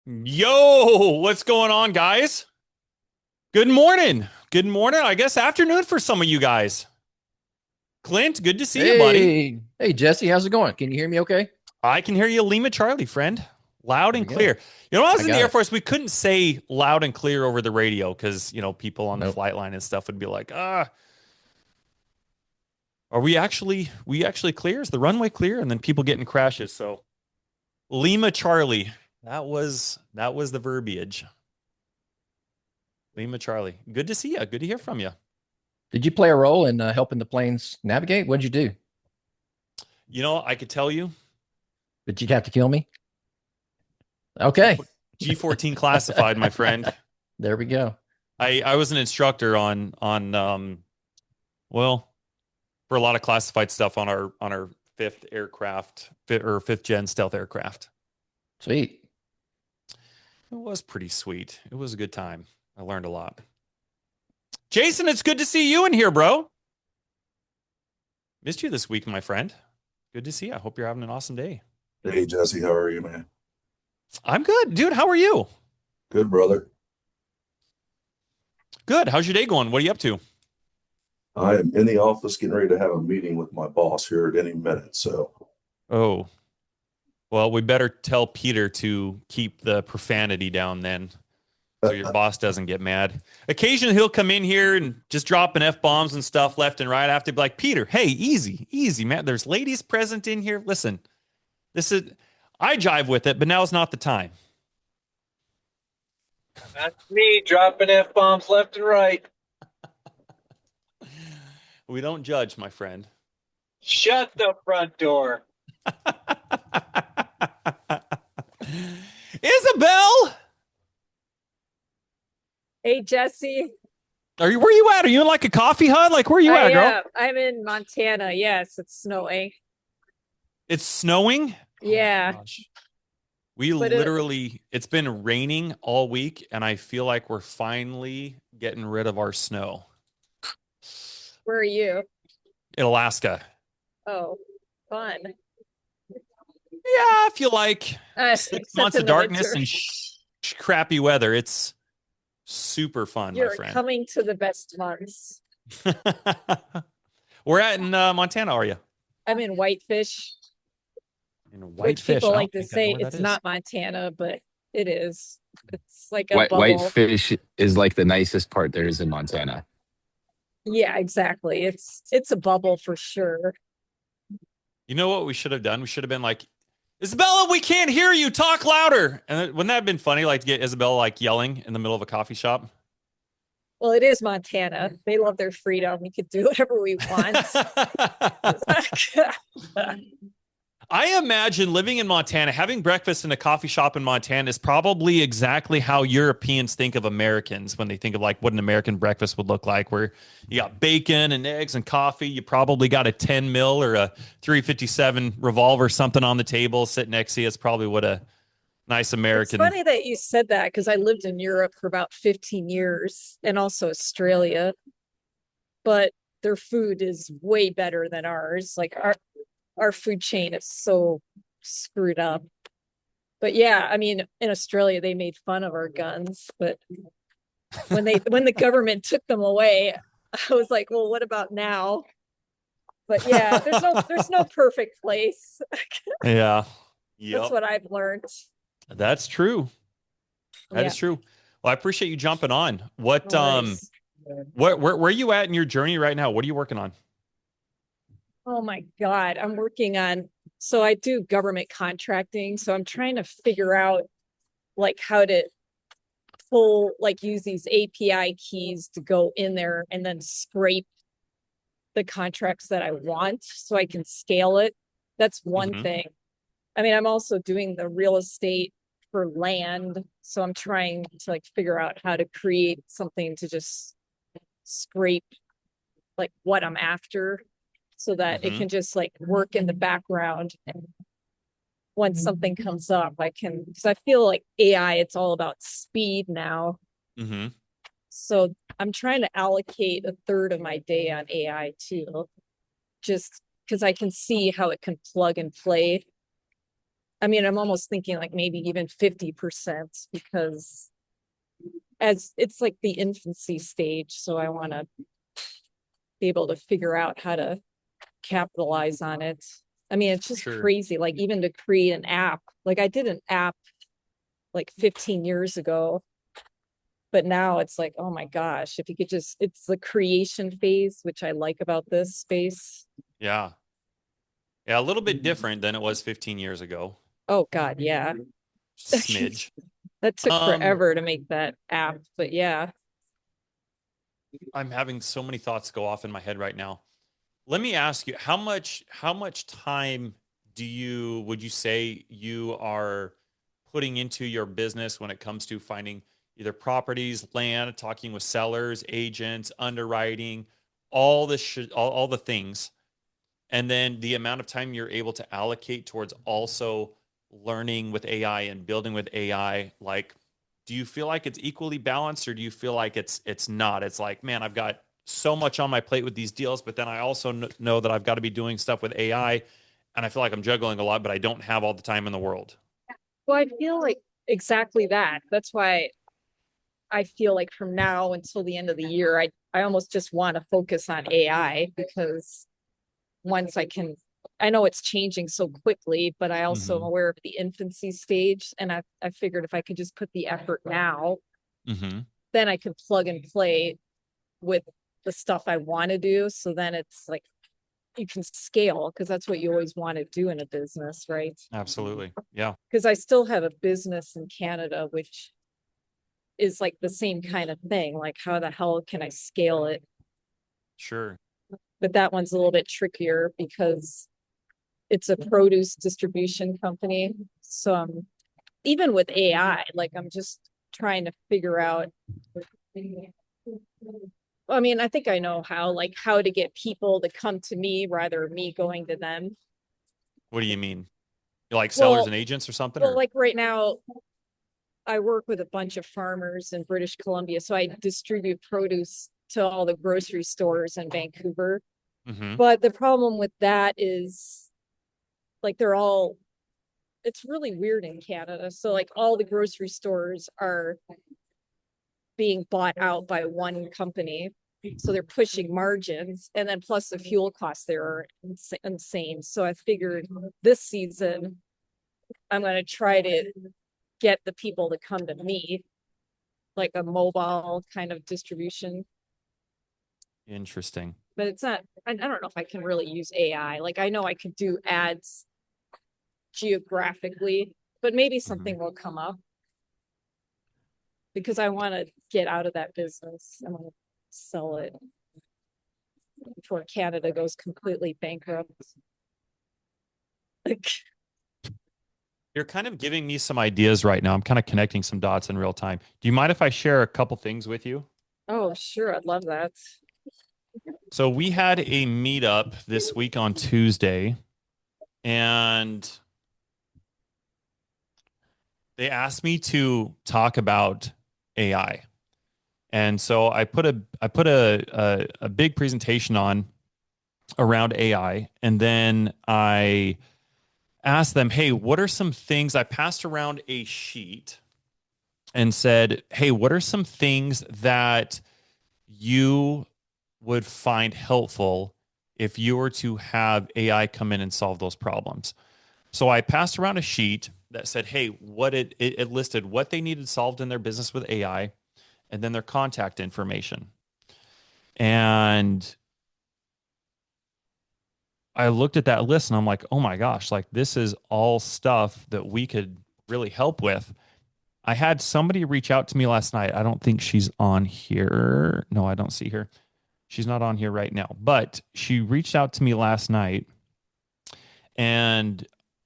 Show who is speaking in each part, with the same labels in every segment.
Speaker 1: Yo, what's going on, guys? Good morning. Good morning. I guess afternoon for some of you guys. Clint, good to see you, buddy.
Speaker 2: Hey, Jesse, how's it going? Can you hear me okay?
Speaker 1: I can hear you, Lima Charlie, friend. Loud
Speaker 2: There
Speaker 1: and
Speaker 2: we go.
Speaker 1: clear. You know, when I was
Speaker 2: I
Speaker 1: in the
Speaker 2: got
Speaker 1: Air
Speaker 2: it.
Speaker 1: Force, we couldn't say loud and clear over the radio because, people on the
Speaker 2: Nope.
Speaker 1: flight line and stuff would be like, are we actually clear? Is the runway clear? And then people getting crashes. So Lima Charlie, that was the verbiage. Lima Charlie. Good to see you. Good to hear from you.
Speaker 2: Did you play a role in helping the planes navigate? What'd you do?
Speaker 1: I could tell you.
Speaker 2: Did you have to kill me?
Speaker 1: G
Speaker 2: Okay.
Speaker 1: G14 classified, my friend.
Speaker 2: There we go.
Speaker 1: I was an instructor on well, for a lot of classified stuff on our fifth gen stealth aircraft.
Speaker 2: Sweet.
Speaker 1: It was pretty sweet. It was a good time. I learned a lot. Jason, it's good to see you in here, bro. Missed you this week, my friend. Good to see you. I hope you're having an awesome day.
Speaker 3: Hey Jesse, how are you, man?
Speaker 1: I'm good, dude. How are you?
Speaker 3: Good, brother.
Speaker 1: Good. How's your day going? What are you up to?
Speaker 3: I am in the office getting ready to have a meeting with my boss here at any minute. So,
Speaker 1: Oh, well, we better tell Peter to keep the profanity down then, so your boss doesn't get mad. Occasionally he'll come in here and just dropping F-bombs and stuff left and right. I have to be like, Peter, hey, easy, easy, man. There's ladies present in here. Listen, this is, I jive with it, but now's not the time.
Speaker 4: That's me dropping F bombs left and right.
Speaker 1: We don't judge, my friend.
Speaker 4: Shut the front door.
Speaker 1: Isabel,
Speaker 5: Hey Jesse,
Speaker 1: where you at? Are you in like a coffee hut? Like, where are you
Speaker 5: I
Speaker 1: at, girl?
Speaker 5: I'm in Montana. Yes, it's snowing.
Speaker 1: It's snowing. Oh my
Speaker 5: Yeah,
Speaker 1: gosh. We
Speaker 5: but
Speaker 1: literally, it's been raining all week, and I feel like we're finally getting rid of our snow
Speaker 5: where are you?
Speaker 1: in Alaska.
Speaker 5: Oh, fun.
Speaker 1: Yeah, I feel like 6 months
Speaker 5: Except
Speaker 1: of
Speaker 5: in the
Speaker 1: darkness
Speaker 5: winter.
Speaker 1: and crappy weather. It's super fun, my
Speaker 5: You're
Speaker 1: friend.
Speaker 5: coming to the best months.
Speaker 1: Where at in Montana are you?
Speaker 5: I'm in Whitefish,
Speaker 1: In
Speaker 5: which
Speaker 1: Whitefish.
Speaker 5: people
Speaker 1: I
Speaker 5: like
Speaker 1: don't
Speaker 5: to
Speaker 1: think I know
Speaker 5: say
Speaker 1: where that
Speaker 5: it's
Speaker 1: is.
Speaker 5: not Montana, but it is. It's like a bubble.
Speaker 6: Whitefish is like the nicest part there is in Montana.
Speaker 5: Yeah, exactly. It's a bubble for sure.
Speaker 1: You know what we should have done? We should have been like, Isabella, we can't hear you. Talk louder. And wouldn't that have been funny, like to get Isabella like yelling in the middle of a coffee shop?
Speaker 5: Well, it is Montana. They love their freedom. We could do whatever we want.
Speaker 1: I imagine living in Montana, having breakfast in a coffee shop in Montana is probably exactly how Europeans think of Americans when they think of like what an American breakfast would look like, where you got bacon and eggs and coffee. You probably got a 10 mil or a 357 revolver, something on the table sitting next to you. It's probably what a nice
Speaker 5: It's
Speaker 1: American.
Speaker 5: funny that you said that because I lived in Europe for about 15 years and also Australia, but their food is way better than ours. Like our food chain is so screwed up. But yeah, I mean, in Australia they made fun of our guns, but when the government took them away, I was like, well, what about now? But yeah, there's no perfect place.
Speaker 1: Yeah.
Speaker 5: That's
Speaker 1: Yep.
Speaker 5: what I've learned.
Speaker 1: That's true. That
Speaker 5: Yeah,
Speaker 1: is true. Well, I appreciate you jumping on.
Speaker 5: no worries.
Speaker 1: Where are you at in your journey right now? What are you working on?
Speaker 5: Oh my God. I'm working on, so I do government contracting. So I'm trying to figure out like how to use these API keys to go in there and then scrape the contracts that I want so I can scale it. That's one
Speaker 1: Hmm.
Speaker 5: thing. I mean, I'm also doing the real estate for land. So I'm trying to like figure out how to create something to just scrape like what I'm after so that it
Speaker 1: Hmm.
Speaker 5: can just like work in the background. And when something comes up, I can, because I feel like AI, it's all about speed now.
Speaker 1: Hmm.
Speaker 5: So I'm trying to allocate a third of my day on AI too, just because I can see how it can plug and play. I mean, I'm almost thinking like maybe even 50% because as it's like the infancy stage. So I want to be able to figure out how to capitalize on it. I mean, it's just
Speaker 1: Sure.
Speaker 5: crazy. Like even to create an app, like I did an app like 15 years ago, but now it's like, oh my gosh, if you could just, it's the creation phase, which I like about this space.
Speaker 1: Yeah. Yeah, a little bit different than it was 15 years ago.
Speaker 5: Oh God, yeah.
Speaker 1: Smidge.
Speaker 5: That took
Speaker 1: Um,
Speaker 5: forever to make that app, but yeah.
Speaker 1: I'm having so many thoughts go off in my head right now. Let me ask you, how much time would you say you are putting into your business when it comes to finding either properties, land, talking with sellers, agents, underwriting, all the things, and then the amount of time you're able to allocate towards also learning with AI and building with AI? Like, do you feel like it's equally balanced, or do you feel like it's not? It's like, man, I've got so much on my plate with these deals, but then I also know that I've got to be doing stuff with AI, and I feel like I'm juggling a lot, but I don't have all the time in the world.
Speaker 5: Well, I feel like exactly that. That's why I feel like from now until the end of the year, I almost just want to focus on AI because once I can, I know it's changing so quickly, but I also am
Speaker 1: Mm-hmm.
Speaker 5: aware of the infancy stage. And I figured if I could just put the effort now,
Speaker 1: Mm-hmm.
Speaker 5: then I could plug and play with the stuff I want to do. So then it's like you can scale because that's what you always want to do in a business, right?
Speaker 1: Absolutely. Yeah.
Speaker 5: Because I still have a business in Canada, which is like the same kind of thing. Like, how the hell can I scale it?
Speaker 1: Sure.
Speaker 5: But that one's a little bit trickier because it's a produce distribution company. So even with AI, like I'm just trying to figure out. I mean, I think I know how to get people to come to me rather than me going to them.
Speaker 1: What do you mean? You like sellers
Speaker 5: Well,
Speaker 1: and agents or something,
Speaker 5: well,
Speaker 1: or?
Speaker 5: like right now, I work with a bunch of farmers in British Columbia, so I distribute produce to all the grocery stores in Vancouver.
Speaker 1: Mm-hmm.
Speaker 5: But the problem with that is like it's really weird in Canada. So like all the grocery stores are being bought out by one company. So they're pushing margins, and then plus the fuel costs there are insane. So I figured this season I'm going to try to get the people to come to me, like a mobile kind of distribution.
Speaker 1: Interesting.
Speaker 5: But it's not, I don't know if I can really use AI. Like I know I could do ads geographically, but maybe
Speaker 1: Mm-hmm.
Speaker 5: something will come up because I want to get out of that business. I want to sell it before Canada goes completely bankrupt. Like,
Speaker 1: You're kind of giving me some ideas right now. I'm kind of connecting some dots in real time. Do you mind if I share a couple things with you?
Speaker 5: oh, sure, I'd love that.
Speaker 1: So we had a meetup this week on Tuesday, and they asked me to talk about AI. And so I put a big presentation on around AI, and then I asked them, "Hey, what are some things?" I passed around a sheet and said, "Hey, what are some things that you would find helpful if you were to have AI come in and solve those problems?" So I passed around a sheet that said, "Hey, it listed what they needed solved in their business with AI, and then their contact information." And I looked at that list and I'm like, "Oh my gosh, like this is all stuff that we could really help with." I had somebody reach out to me last night. I don't think she's on here. No, I don't see her. She's not on here right now, but she reached out to me last night, and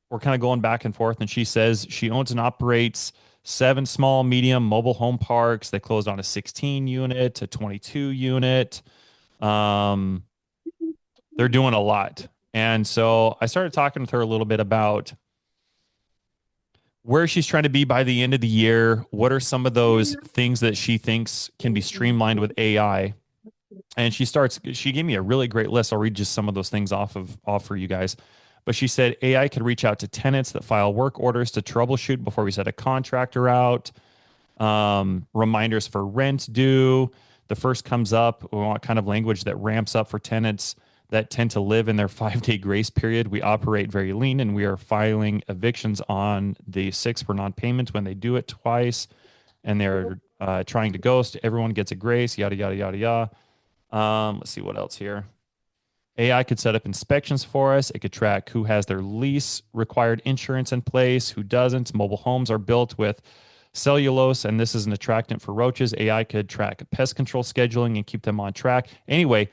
Speaker 1: we're kind of going back and forth. And she says she owns and operates 7 small, medium mobile home parks. They closed on a 16 unit, a 22 unit. Um, they're doing a lot. And so I started talking with her a little bit about where she's trying to be by the end of the year. What are some of those things that she thinks can be streamlined with AI? And she gave me a really great list. I'll read just some of those things off for you guys. But she said AI could reach out to tenants that file work orders to troubleshoot before we set a contractor out. Reminders for rent due. The first comes up. We want kind of language that ramps up for tenants that tend to live in their 5-day grace period. We operate very lean and we are filing evictions on the 6th for non-payment when they do it twice and they're trying to ghost. Everyone gets a grace, yada, yada, yada, yada. Let's see what else here. AI could set up inspections for us. It could track who has their lease required insurance in place, who doesn't. Mobile homes are built with cellulose, and this is an attractant for roaches. AI could track pest control scheduling and keep them on track. Anyway,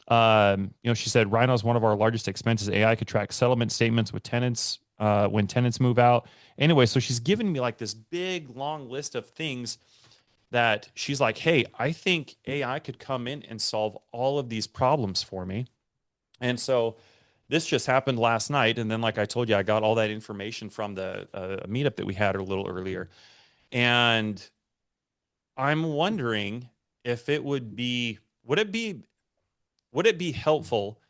Speaker 1: she said Rhino is one of our largest expenses. AI could track settlement statements with tenants when tenants move out. Anyway, so she's giving me like this big long list of things that she's like, hey, I think AI could come in and solve all of these problems for me. And so this just happened last night. And then, like I told you, I got all that information from the meetup that we had a little earlier. And I'm wondering if would it be helpful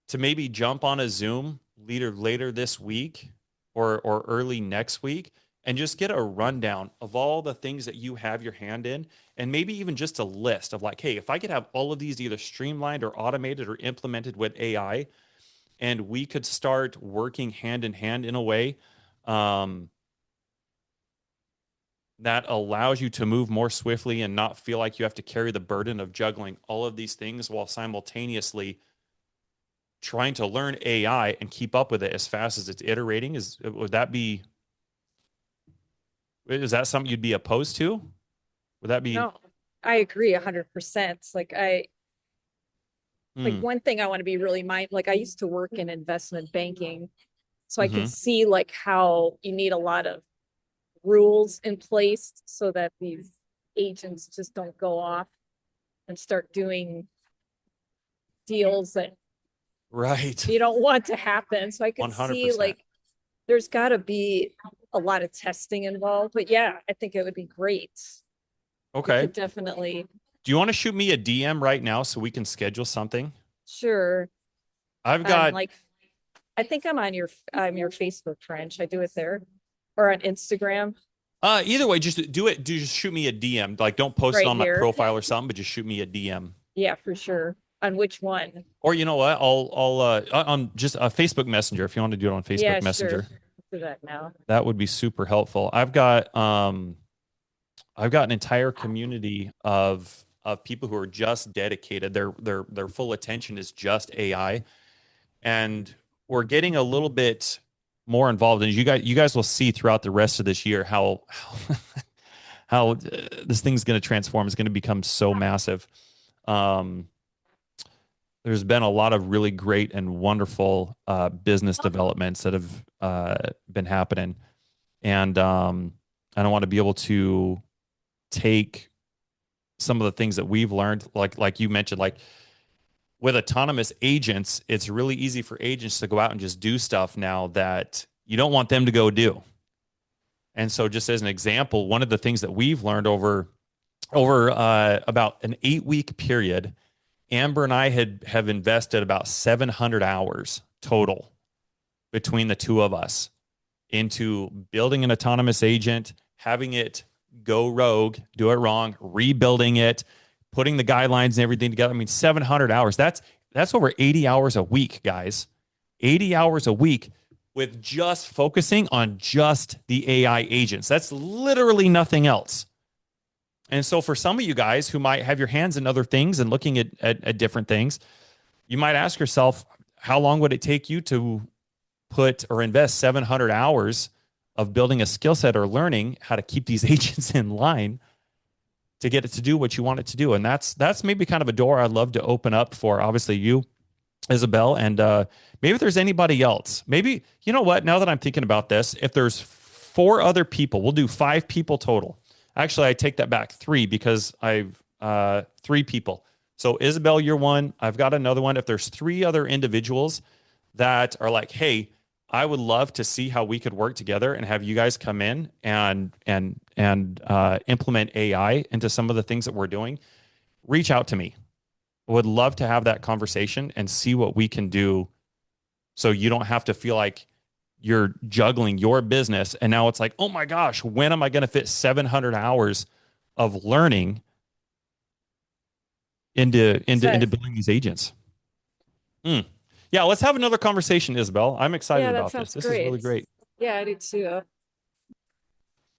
Speaker 1: to maybe jump on a Zoom later this week or early next week and just get a rundown of all the things that you have your hand in, and maybe even just a list of like, hey, if I could have all of these either streamlined or automated or implemented with AI, and we could start working hand in hand in a way that allows you to move more swiftly and not feel like you have to carry the burden of juggling all of these things while simultaneously trying to learn AI and keep up with it as fast as it's iterating. Is that something you'd be opposed to? Would that be?
Speaker 5: No, I agree 100%. Like one thing I want to be really mindful, like I used to work in investment banking, so I can see like how you need a lot of rules in place so that these agents just don't go off and start doing deals that
Speaker 1: right
Speaker 5: you don't want to happen. So I can
Speaker 1: 100%.
Speaker 5: see like there's got to be a lot of testing involved. But yeah, I think it would be great.
Speaker 1: Okay.
Speaker 5: Definitely.
Speaker 1: Do you want to shoot me a DM right now so we can schedule something?
Speaker 5: Sure.
Speaker 1: I've got
Speaker 5: I think I'm your Facebook friend. Should I do it there or on Instagram?
Speaker 1: Either way, just do it. Just shoot me a DM. Like, don't post
Speaker 5: Right
Speaker 1: it on
Speaker 5: here.
Speaker 1: my profile or something, but just shoot me a DM.
Speaker 5: Yeah, for sure. On which one?
Speaker 1: Or you know what? I'll on just a Facebook Messenger if you want to do it on Facebook Messenger.
Speaker 5: Sure. Do that now.
Speaker 1: That would be super helpful. I've got an entire community of people who are just dedicated. Their full attention is just AI, and we're getting a little bit more involved. And you guys will see throughout the rest of this year how this thing's going to transform. It's going to become so massive. There's been a lot of really great and wonderful business developments that have been happening, and I don't want to be able to take some of the things that we've learned, like you mentioned, like with autonomous agents, it's really easy for agents to go out and just do stuff now that you don't want them to go do. And so just as an example, one of the things that we've learned over about an 8-week period, Amber and I have invested about 700 hours total between the two of us into building an autonomous agent, having it go rogue, do it wrong, rebuilding it, putting the guidelines and everything together. I mean, 700 hours. That's over 80 hours a week, guys. 80 hours a week with just focusing on just the AI agents. That's literally nothing else. And so for some of you guys who might have your hands in other things and looking at different things, you might ask yourself, how long would it take you to put or invest 700 hours of building a skill set or learning how to keep these agents in line to get it to do what you want it to do? And that's maybe kind of a door I'd love to open up for, obviously, you, Isabel, and maybe if there's anybody else. Maybe, you know what, now that I'm thinking about this, if there's 4 other people, we'll do 5 people total. Actually, I take that back, 3, because I've 3 people. So Isabel, you're one. I've got another one. If there's 3 other individuals that are like, hey, I would love to see how we could work together and have you guys come in and implement AI into some of the things that we're doing, reach out to me. Would love to have that conversation and see what we can do So you don't have to feel like you're juggling your business. And now it's like, oh my gosh, when am I going to fit 700 hours of learning into
Speaker 5: Exactly.
Speaker 1: building these agents? Hmm. Yeah, let's have another conversation, Isabel. I'm excited
Speaker 5: Yeah, that
Speaker 1: about this.
Speaker 5: sounds
Speaker 1: This is really
Speaker 5: great.
Speaker 1: great.
Speaker 5: Yeah, I do too.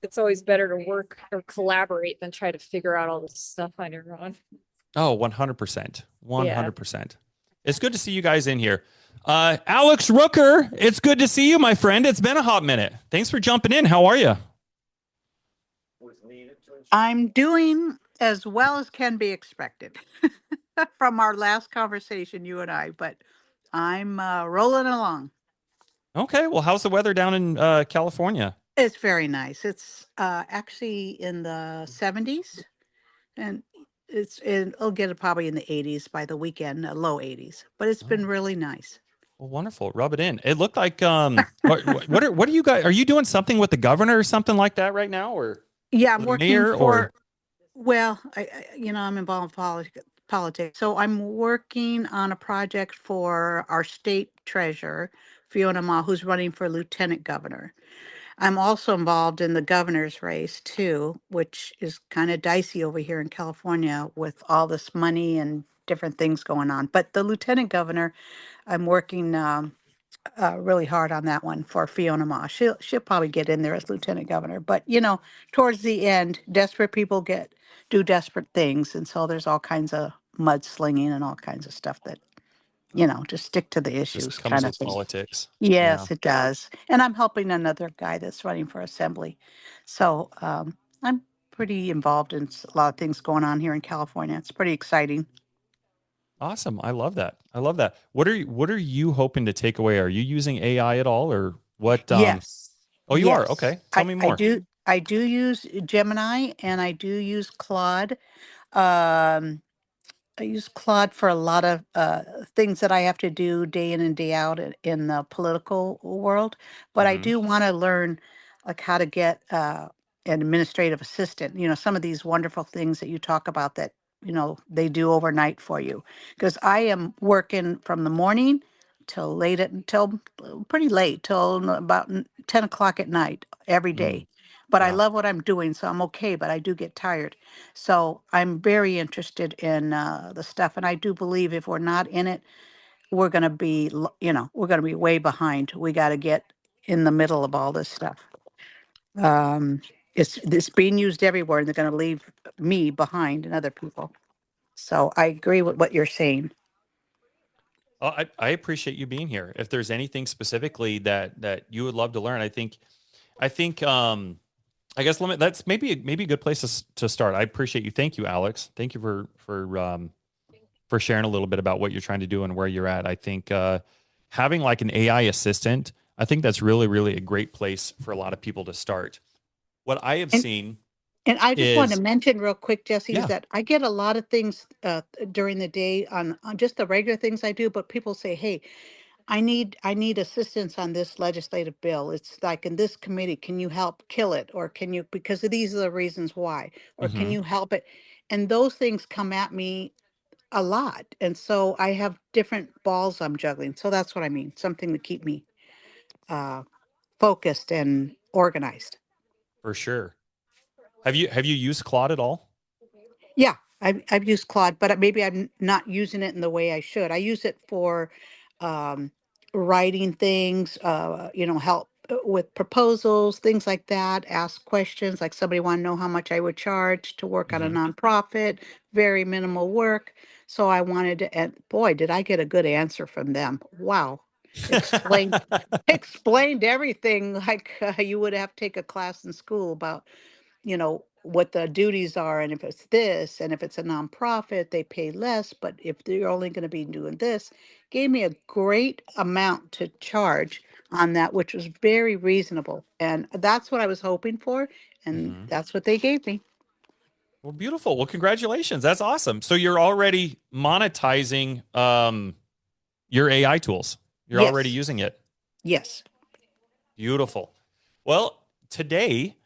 Speaker 5: It's always better to work or collaborate than try to figure out all this stuff on your own.
Speaker 1: Oh, 100%.
Speaker 5: Yeah.
Speaker 1: 100%. It's good to see you guys in here. Alex Rooker, it's good to see you, my friend. It's been a hot minute. Thanks for jumping in. How are you?
Speaker 7: I'm doing as well as can be expected from our last conversation, you and I, but I'm rolling along.
Speaker 1: Okay. Well, how's the weather down in California?
Speaker 7: It's very nice. It's actually in the 70s, and it'll get it probably in the 80s by the weekend, low 80s, but it's
Speaker 1: Oh,
Speaker 7: been really nice.
Speaker 1: well, wonderful. Rub it in. It looked like what are you guys? Are you doing something with the governor or something like that right now,
Speaker 7: Yeah,
Speaker 1: or
Speaker 7: I'm
Speaker 1: the
Speaker 7: working
Speaker 1: mayor, or?
Speaker 7: for, well, I'm involved in politics. So I'm working on a project for our state treasurer, Fiona Ma, who's running for lieutenant governor. I'm also involved in the governor's race too, which is kind of dicey over here in California with all this money and different things going on. But the lieutenant governor, I'm working really hard on that one for Fiona Ma. She'll probably get in there as lieutenant governor. But towards the end, desperate people do desperate things, and so there's all kinds of mudslinging and all kinds of stuff that just stick to the
Speaker 1: Just
Speaker 7: issues
Speaker 1: comes
Speaker 7: kind of
Speaker 1: with
Speaker 7: thing.
Speaker 1: politics. Yeah.
Speaker 7: Yes, it does. And I'm helping another guy that's running for assembly. So I'm pretty involved in a lot of things going on here in California. It's pretty exciting.
Speaker 1: Awesome. I love that. I love that. What are you hoping to take away? Are you using AI at all, or what?
Speaker 7: Yes.
Speaker 1: Oh, you are.
Speaker 7: Yes.
Speaker 1: Okay. Tell me
Speaker 7: I
Speaker 1: more.
Speaker 7: do. I do use Gemini and I do use Claude. Um, I use Claude for a lot of things that I have to do day in and day out in the political world. But I
Speaker 1: Hmm.
Speaker 7: do want to learn like how to get an administrative assistant. Some of these wonderful things that you talk about that they do overnight for you. Because I am working from the morning till pretty late till about 10 o'clock at night every
Speaker 1: Mm,
Speaker 7: day. But I
Speaker 1: yeah,
Speaker 7: love what I'm doing, so I'm okay. But I do get tired. So I'm very interested in the stuff, and I do believe if we're not in it, we're going to be, we're going to be way behind. We got to get in the middle of all this stuff. Um, it's being used everywhere, and they're going to leave me behind and other people. So I agree with what you're saying.
Speaker 1: well, I appreciate you being here. If there's anything specifically that you would love to learn, I think I guess that's maybe a good place to start. I appreciate you. Thank you, Alex. Thank you for sharing a little bit about what you're trying to do and where you're at. I think having like an AI assistant, I think that's really a great place for a lot of people to start. What I have
Speaker 7: And
Speaker 1: seen
Speaker 7: and I just want to
Speaker 1: is,
Speaker 7: mention real quick, Jesse, is
Speaker 1: yeah.
Speaker 7: that I get a lot of things during the day on just the regular things I do, but people say, "Hey, I need assistance on this legislative bill. It's like in this committee. Can you help kill it? Or can you, because of these are the reasons why, or can
Speaker 1: Hmm.
Speaker 7: you help it?" And those things come at me a lot. And so I have different balls I'm juggling. So that's what I mean. Something to keep me uh, focused and organized.
Speaker 1: For sure. Have you used Claude at all?
Speaker 7: Yeah, I've used Claude, but maybe I'm not using it in the way I should. I use it for um, writing things, help with proposals, things like that. Ask questions, like somebody want to know how much I would charge to work on a
Speaker 1: Hmm.
Speaker 7: nonprofit, very minimal work. So I wanted to, and boy, did I get a good answer from them. Wow, explained explained everything like you would have to take a class in school about what the duties are, and if it's this, and if it's a nonprofit they pay less, but if they're only going to be doing this, gave me a great amount to charge on that, which was very reasonable, and that's what I was hoping for, and
Speaker 1: Hmm.
Speaker 7: that's what they gave me.
Speaker 1: Well, beautiful. Well, congratulations. That's awesome. So you're already monetizing your AI tools. You're already
Speaker 7: Yes.
Speaker 1: using it.
Speaker 7: Yes.
Speaker 1: Beautiful. Well, today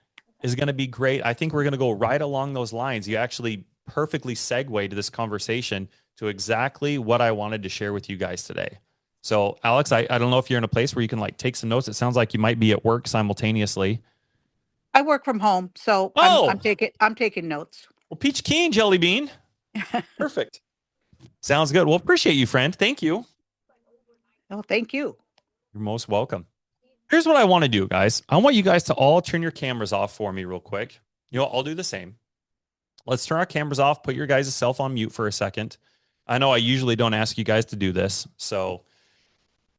Speaker 1: is going to be great. I think we're going to go right along those lines. You actually perfectly segue to this conversation to exactly what I wanted to share with you guys today. So, Alex, I don't know if you're in a place where you can like take some notes. It sounds like you might be at work simultaneously.
Speaker 7: I work from home, so I'm
Speaker 1: Oh,
Speaker 7: taking notes.
Speaker 1: well, peach key and jelly bean. Perfect. Sounds good. Well, appreciate you, friend. Thank you.
Speaker 7: Oh, thank you.
Speaker 1: You're most welcome. Here's what I want to do, guys. I want you guys to all turn your cameras off for me real quick. You know, I'll do the same. Let's turn our cameras off. Put your guys' self on mute for a second. I know I usually don't ask you guys to do this, so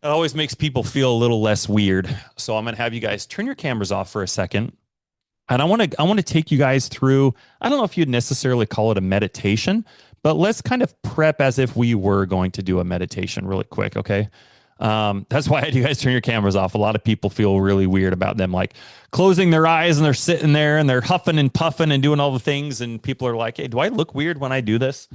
Speaker 1: it always makes people feel a little less weird. So I'm going to have you guys turn your cameras off for a second. And I want to take you guys through, I don't know if you'd necessarily call it a meditation, but let's kind of prep as if we were going to do a meditation really quick, okay? That's why I had you guys turn your cameras off. A lot of people feel really weird about them like closing their eyes and they're sitting there and they're huffing and puffing and doing all the things. And people are like, hey, do I look weird when I do this?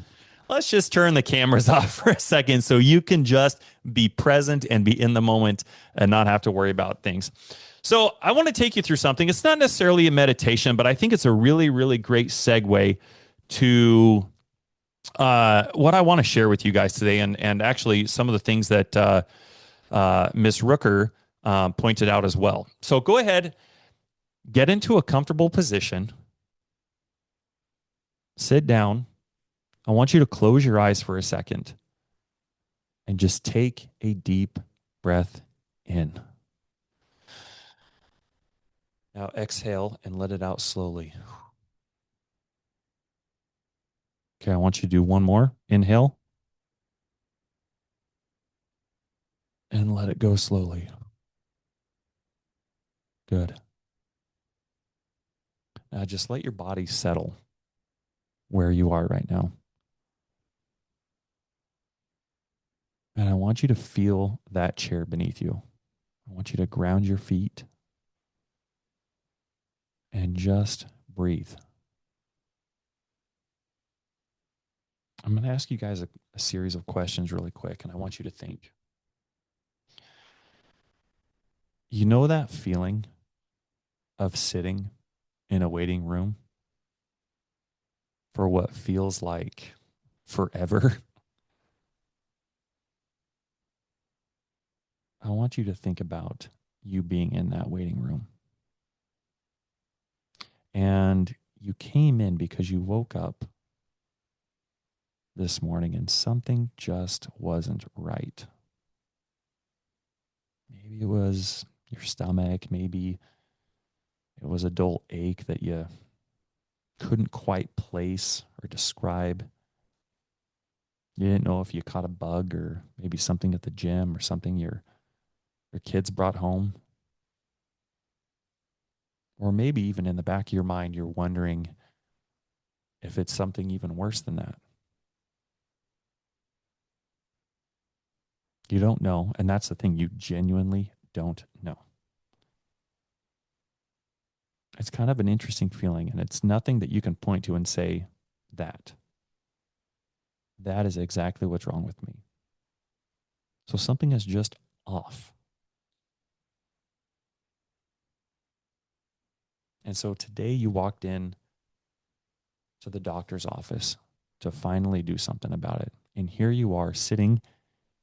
Speaker 1: Let's just turn the cameras off for a second so you can just be present and be in the moment and not have to worry about things. So I want to take you through something. It's not necessarily a meditation, but I think it's a really, really great segue to what I want to share with you guys today, and actually some of the things that Miss Rooker pointed out as well. So go ahead, get into a comfortable position, sit down. I want you to close your eyes for a second and just take a deep breath in. Now exhale and let it out slowly. Okay, I want you to do one more. Inhale. And let it go slowly. Good. Now just let your body settle where you are right now. And I want you to feel that chair beneath you. I want you to ground your feet and just breathe. I'm going to ask you guys a series of questions really quick, and I want you to think. You know that feeling of sitting in a waiting room for what feels like forever? I want you to think about you being in that waiting room. And you came in because you woke up this morning and something just wasn't right. Maybe it was your stomach. Maybe it was a dull ache that you couldn't quite place or describe. You didn't know if you caught a bug or maybe something at the gym or something your kids brought home. Or maybe even in the back of your mind, you're wondering if it's something even worse than that. You don't know. And that's the thing. You genuinely don't know. It's kind of an interesting feeling. And it's nothing that you can point to and say that is exactly what's wrong with me. So something is just off. And so today you walked in to the doctor's office to finally do something about it. And here you are sitting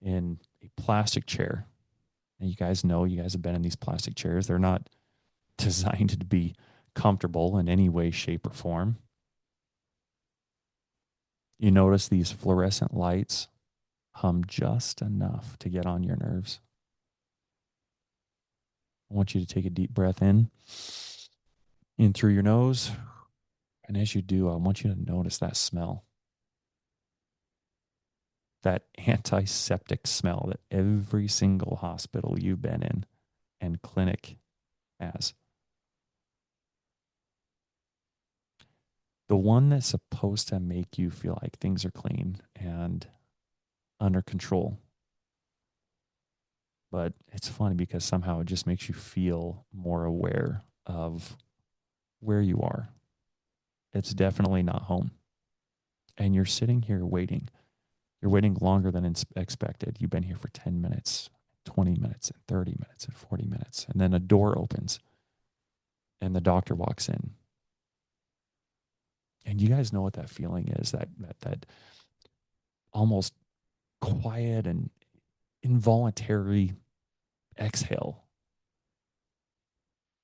Speaker 1: in a plastic chair. And you guys know, you guys have been in these plastic chairs. They're not designed to be comfortable in any way, shape, or form. You notice these fluorescent lights hum just enough to get on your nerves. I want you to take a deep breath in through your nose. And as you do, I want you to notice that smell. That antiseptic smell that every single hospital you've been in and clinic has. The one that's supposed to make you feel like things are clean and under control. But it's funny because somehow it just makes you feel more aware of where you are. It's definitely not home. And you're sitting here waiting. You're waiting longer than expected. You've been here for 10 minutes, 20 minutes, and 30 minutes, and 40 minutes. And then a door opens and the doctor walks in. And you guys know what that feeling is, that almost quiet and involuntary exhale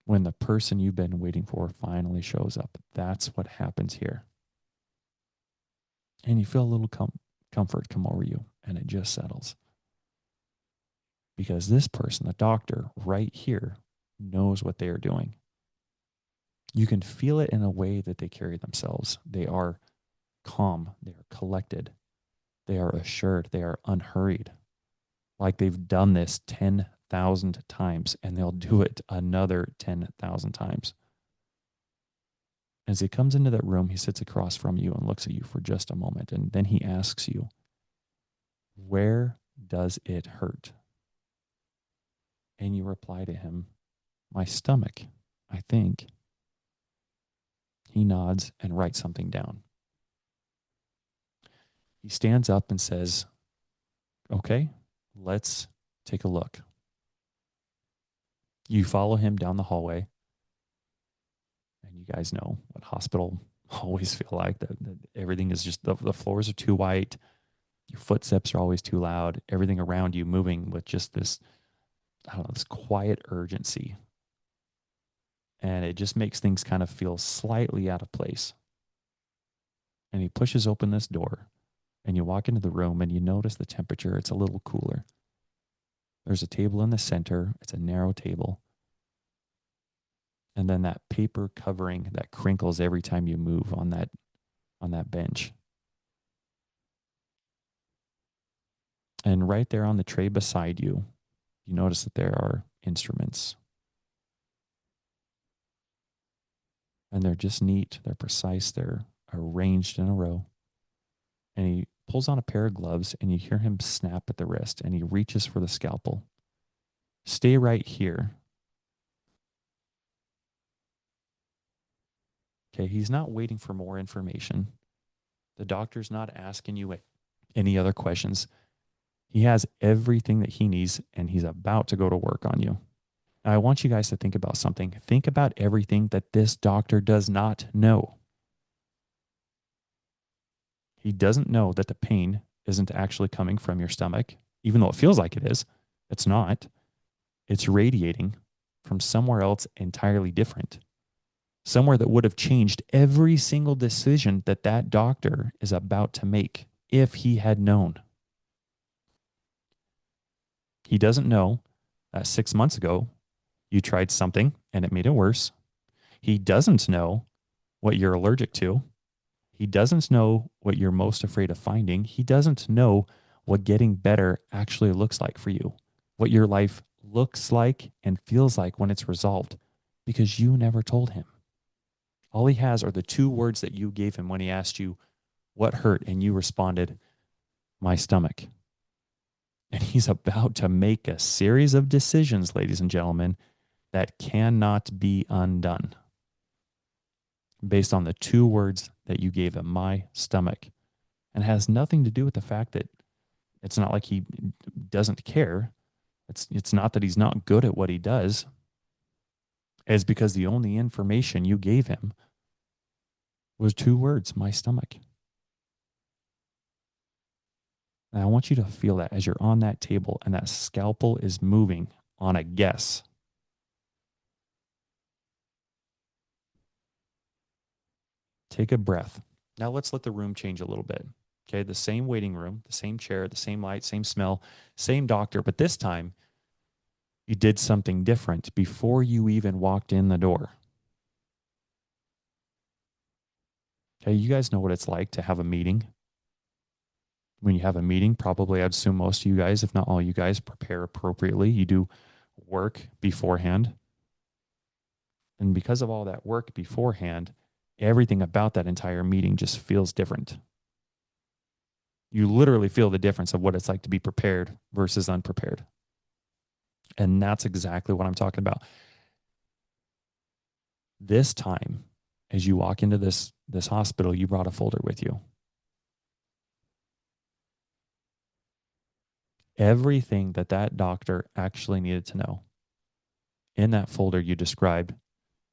Speaker 1: when the person you've been waiting for finally shows up. That's what happens here. And you feel a little comfort come over you, and it just settles. Because this person, the doctor right here, knows what they are doing. You can feel it in a way that they carry themselves. They are calm. They are collected. They are assured. They are unhurried. Like they've done this 10,000 times, and they'll do it another 10,000 times. As he comes into that room, he sits across from you and looks at you for just a moment. And then he asks you, where does it hurt? And you reply to him, my stomach, I think. He nods and writes something down. He stands up and says, okay, let's take a look. You follow him down the hallway. And you guys know what hospital always feel like, that everything is just, the floors are too white. Your footsteps are always too loud. Everything around you moving with just this, I don't know, this quiet urgency. And it just makes things kind of feel slightly out of place. And he pushes open this door, and you walk into the room and you notice the temperature. It's a little cooler. There's a table in the center. It's a narrow table. And then that paper covering that crinkles every time you move on that bench. And right there on the tray beside you, you notice that there are instruments. And they're just neat, they're precise, they're arranged in a row. And he pulls on a pair of gloves, and you hear him snap at the wrist, and he reaches for the scalpel. Stay right here. Okay, he's not waiting for more information. The doctor's not asking you any other questions. He has everything that he needs, and he's about to go to work on you. Now, I want you guys to think about something. Think about everything that this doctor does not know. He doesn't know that the pain isn't actually coming from your stomach, even though it feels like it is. It's not. It's radiating from somewhere else entirely different. Somewhere that would have changed every single decision that that doctor is about to make if he had known. He doesn't know that 6 months ago you tried something and it made it worse. He doesn't know what you're allergic to. He doesn't know what you're most afraid of finding. He doesn't know what getting better actually looks like for you, what your life looks like and feels like when it's resolved, because you never told him. All he has are the 2 words that you gave him when he asked you what hurt, and you responded, my stomach. And he's about to make a series of decisions, ladies and gentlemen, that cannot be undone based on the 2 words that you gave him, my stomach. And it has nothing to do with the fact that it's not like he doesn't care. It's not that he's not good at what he does. It's because the only information you gave him was 2 words, my stomach. And I want you to feel that as you're on that table and that scalpel is moving on a guess. Take a breath. Now let's let the room change a little bit. Okay, the same waiting room, the same chair, the same light, same smell, same doctor, but this time you did something different before you even walked in the door. Okay, you guys know what it's like to have a meeting. When you have a meeting, probably I'd assume most of you guys, if not all you guys, prepare appropriately. You do work beforehand. And because of all that work beforehand, everything about that entire meeting just feels different. You literally feel the difference of what it's like to be prepared versus unprepared. And that's exactly what I'm talking about. This time, as you walk into this hospital, you brought a folder with you. Everything that doctor actually needed to know. In that folder, you described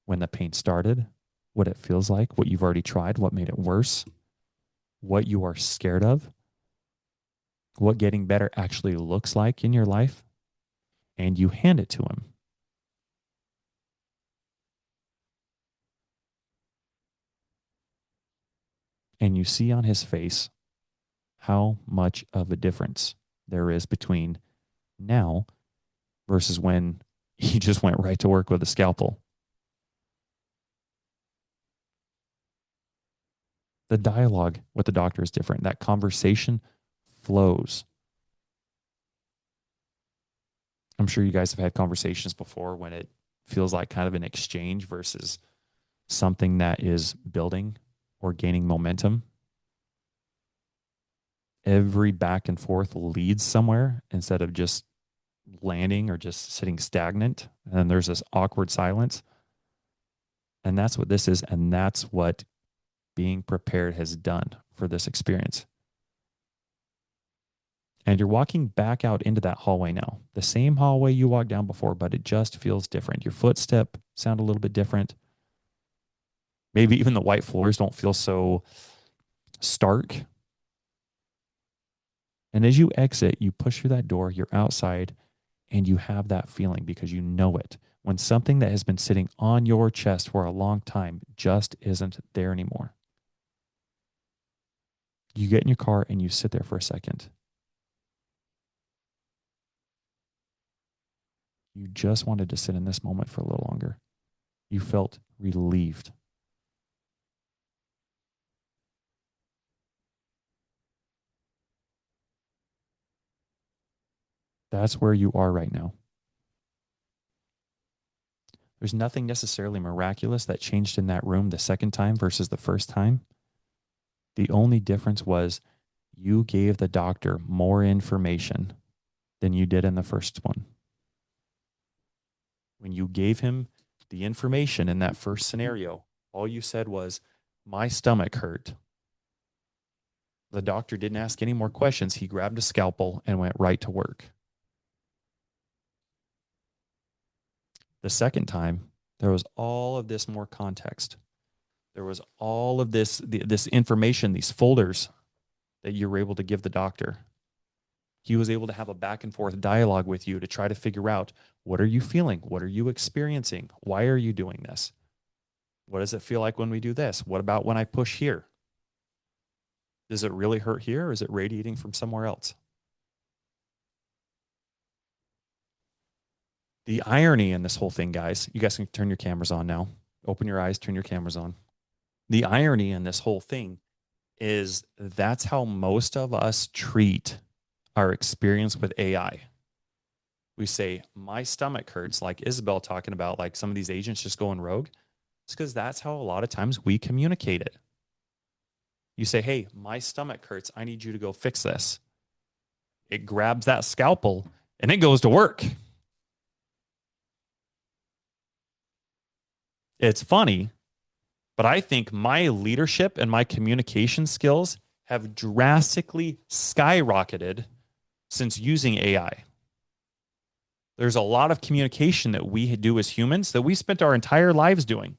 Speaker 1: when the pain started, what it feels like, what you've already tried, what made it worse, what you are scared of, what getting better actually looks like in your life, and you hand it to him. And you see on his face how much of a difference there is between now versus when he just went right to work with a scalpel. The dialogue with the doctor is different. That conversation flows. I'm sure you guys have had conversations before when it feels like kind of an exchange versus something that is building or gaining momentum. Every back and forth leads somewhere instead of just landing or just sitting stagnant. And then there's this awkward silence. And that's what this is. And that's what being prepared has done for this experience. And you're walking back out into that hallway now. The same hallway you walked down before, but it just feels different. Your footstep sound a little bit different. Maybe even the white floors don't feel so stark. And as you exit, you push through that door, you're outside, and you have that feeling because you know it. When something that has been sitting on your chest for a long time just isn't there anymore. You get in your car and you sit there for a second. You just wanted to sit in this moment for a little longer. You felt relieved. That's where you are right now. There's nothing necessarily miraculous that changed in that room the second time versus the first time. The only difference was you gave the doctor more information than you did in the first one. When you gave him the information in that first scenario, all you said was, my stomach hurt. The doctor didn't ask any more questions. He grabbed a scalpel and went right to work. The second time, there was all of this more context. There was all of this information, these folders that you were able to give the doctor. He was able to have a back and forth dialogue with you to try to figure out, what are you feeling? What are you experiencing? Why are you doing this? What does it feel like when we do this? What about when I push here? Does it really hurt here, or is it radiating from somewhere else? The irony in this whole thing, guys, you guys can turn your cameras on now. Open your eyes, turn your cameras on. The irony in this whole thing is that's how most of us treat our experience with AI. We say, my stomach hurts, like Isabel talking about, like some of these agents just going rogue. It's because that's how a lot of times we communicate it. You say, hey, my stomach hurts. I need you to go fix this. It grabs that scalpel and it goes to work. It's funny, but I think my leadership and my communication skills have drastically skyrocketed since using AI. There's a lot of communication that we do as humans that we spent our entire lives doing.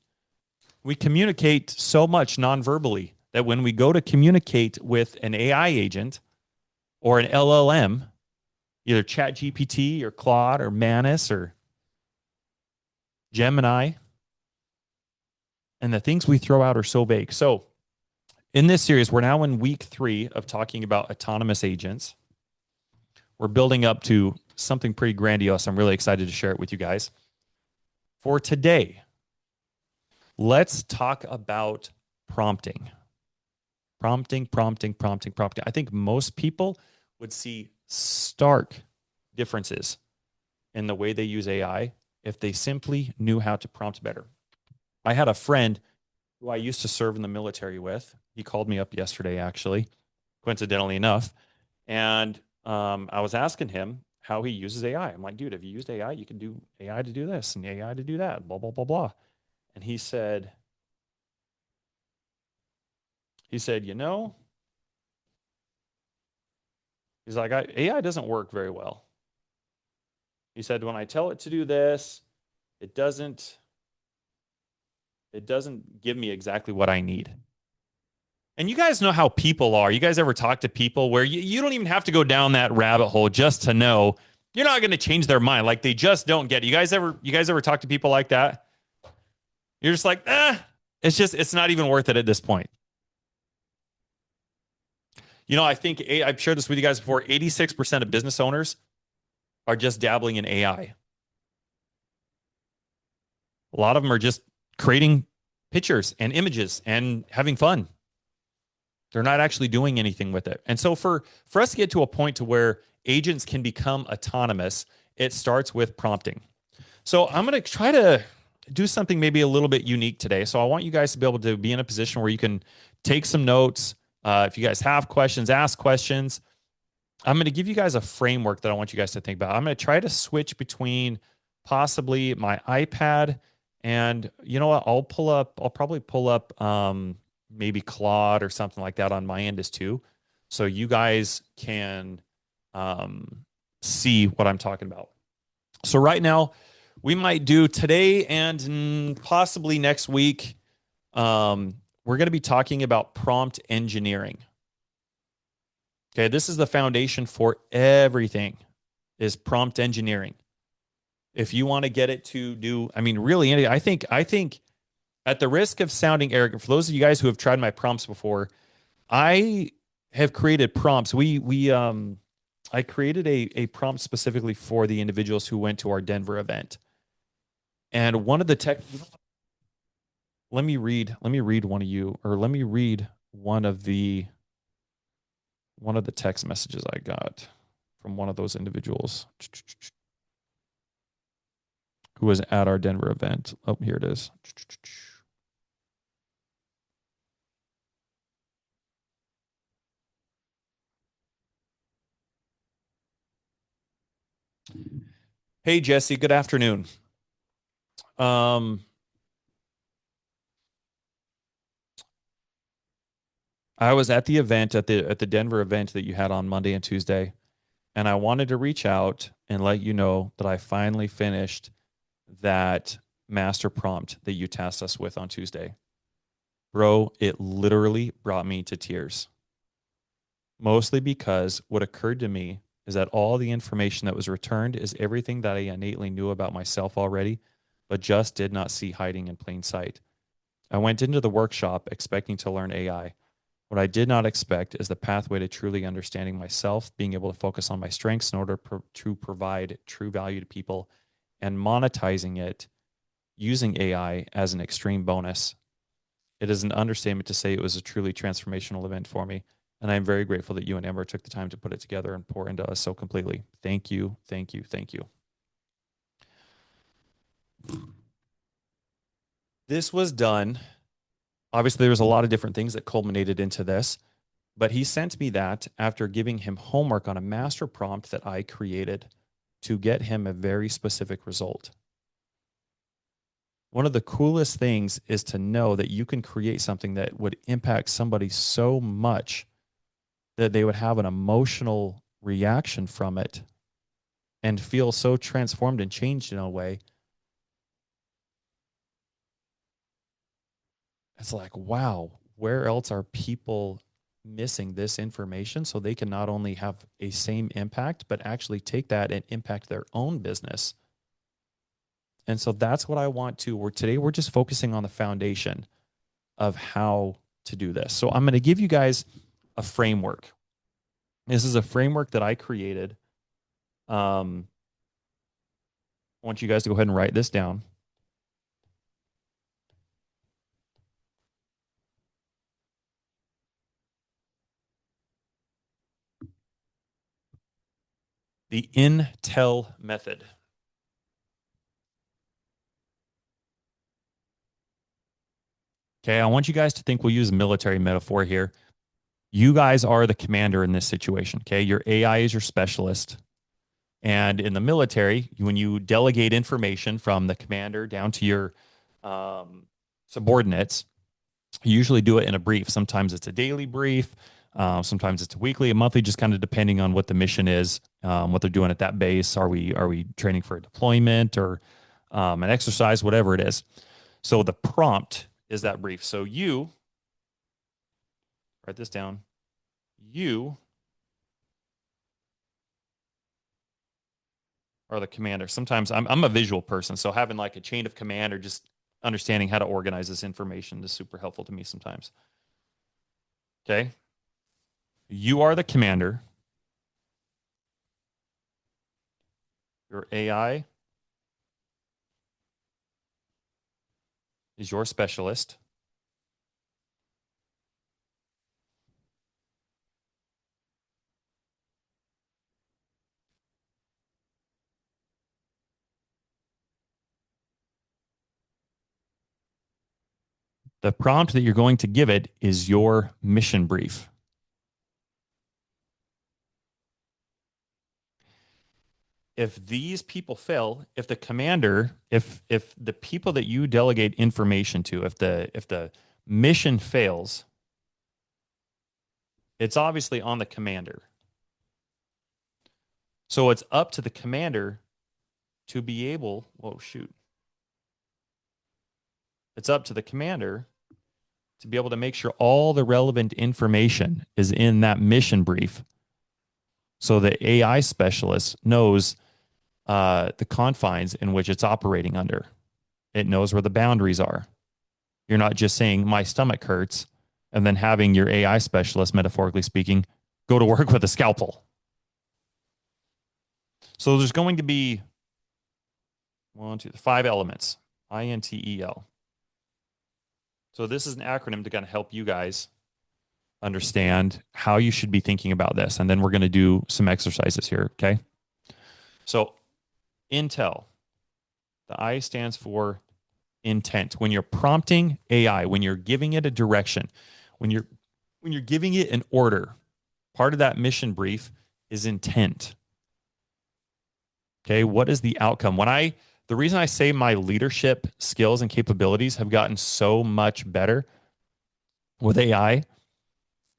Speaker 1: We communicate so much non-verbally that when we go to communicate with an AI agent or an LLM, either ChatGPT or Claude or Manus or Gemini, and the things we throw out are so vague. So in this series, we're now in week 3 of talking about autonomous agents. We're building up to something pretty grandiose. I'm really excited to share it with you guys. For today, let's talk about prompting. Prompting. I think most people would see stark differences in the way they use AI if they simply knew how to prompt better. I had a friend who I used to serve in the military with. He called me up yesterday, actually, coincidentally enough. And I was asking him how he uses AI. I'm like, dude, have you used AI? You can do AI to do this and AI to do that, blah, blah, blah, blah. And he said, you know, he's like, AI doesn't work very well. He said, when I tell it to do this, it doesn't give me exactly what I need. And you guys know how people are. You guys ever talk to people where you don't even have to go down that rabbit hole just to know you're not going to change their mind. Like they just don't get it. You guys ever talk to people like that? You're just like, it's not even worth it at this point. I think I've shared this with you guys before. 86% of business owners are just dabbling in AI. A lot of them are just creating pictures and images and having fun. They're not actually doing anything with it. And so for us to get to a point to where agents can become autonomous, it starts with prompting. So I'm going to try to do something maybe a little bit unique today. So I want you guys to be able to be in a position where you can take some notes. If you guys have questions, ask questions. I'm going to give you guys a framework that I want you guys to think about. I'm going to try to switch between possibly my iPad and you know what? I'll probably pull up maybe Claude or something like that on my end as too. So you guys can see what I'm talking about. So right now we might do today and possibly next week. We're going to be talking about prompt engineering. Okay, this is the foundation for everything is prompt engineering. If you want to get it to do, really, I think at the risk of sounding arrogant, for those of you guys who have tried my prompts before, I have created prompts. I created a prompt specifically for the individuals who went to our Denver event. And one of the let me read one of the text messages I got from one of those individuals who was at our Denver event. Oh, here it is. Hey, Jesse, good afternoon. I was at the event at the Denver event that you had on Monday and Tuesday, and I wanted to reach out and let you know that I finally finished that master prompt that you tasked us with on Tuesday. Bro, it literally brought me to tears. Mostly because what occurred to me is that all the information that was returned is everything that I innately knew about myself already, but just did not see hiding in plain sight. I went into the workshop expecting to learn AI. What I did not expect is the pathway to truly understanding myself, being able to focus on my strengths in order to provide true value to people, and monetizing it using AI as an extreme bonus. It is an understatement to say it was a truly transformational event for me. And I'm very grateful that you and Amber took the time to put it together and pour into us so completely. Thank you, thank you, thank you. This was done. Obviously, there was a lot of different things that culminated into this, but he sent me that after giving him homework on a master prompt that I created to get him a very specific result. One of the coolest things is to know that you can create something that would impact somebody so much that they would have an emotional reaction from it and feel so transformed and changed in a way. It's like, wow, where else are people missing this information so they can not only have a same impact, but actually take that and impact their own business? And so that's what I want to, today we're just focusing on the foundation of how to do this. So I'm going to give you guys a framework. This is a framework that I created. I want you guys to go ahead and write this down. The Intel method. Okay, I want you guys to think, we'll use a military metaphor here. You guys are the commander in this situation, okay? Your AI is your specialist. And in the military, when you delegate information from the commander down to your subordinates, you usually do it in a brief. Sometimes it's a daily brief. Sometimes it's a weekly, a monthly, just kind of depending on what the mission is, what they're doing at that base. Are we training for a deployment or an exercise, whatever it is. So the prompt is that brief. So you Write this down. You are the commander. Sometimes I'm a visual person, so having like a chain of command or just understanding how to organize this information is super helpful to me sometimes. Okay. You are the commander. Your AI is your specialist. The prompt that you're going to give it is your mission brief. If these people fail, if the commander, if the people that you delegate information to, if the mission fails, it's obviously on the commander. So it's up to the commander to be able, whoa, shoot. It's up to the commander to be able to make sure all the relevant information is in that mission brief so the AI specialist knows the confines in which it's operating under. It knows where the boundaries are. You're not just saying my stomach hurts and then having your AI specialist, metaphorically speaking, go to work with a scalpel. So there's going to be 5 elements, INTEL. So this is an acronym to kind of help you guys understand how you should be thinking about this. And then we're going to do some exercises here, okay? So Intel, the I stands for intent. When you're prompting AI, when you're giving it a direction, when you're giving it an order, part of that mission brief is intent. Okay, what is the outcome? The reason I say my leadership skills and capabilities have gotten so much better with AI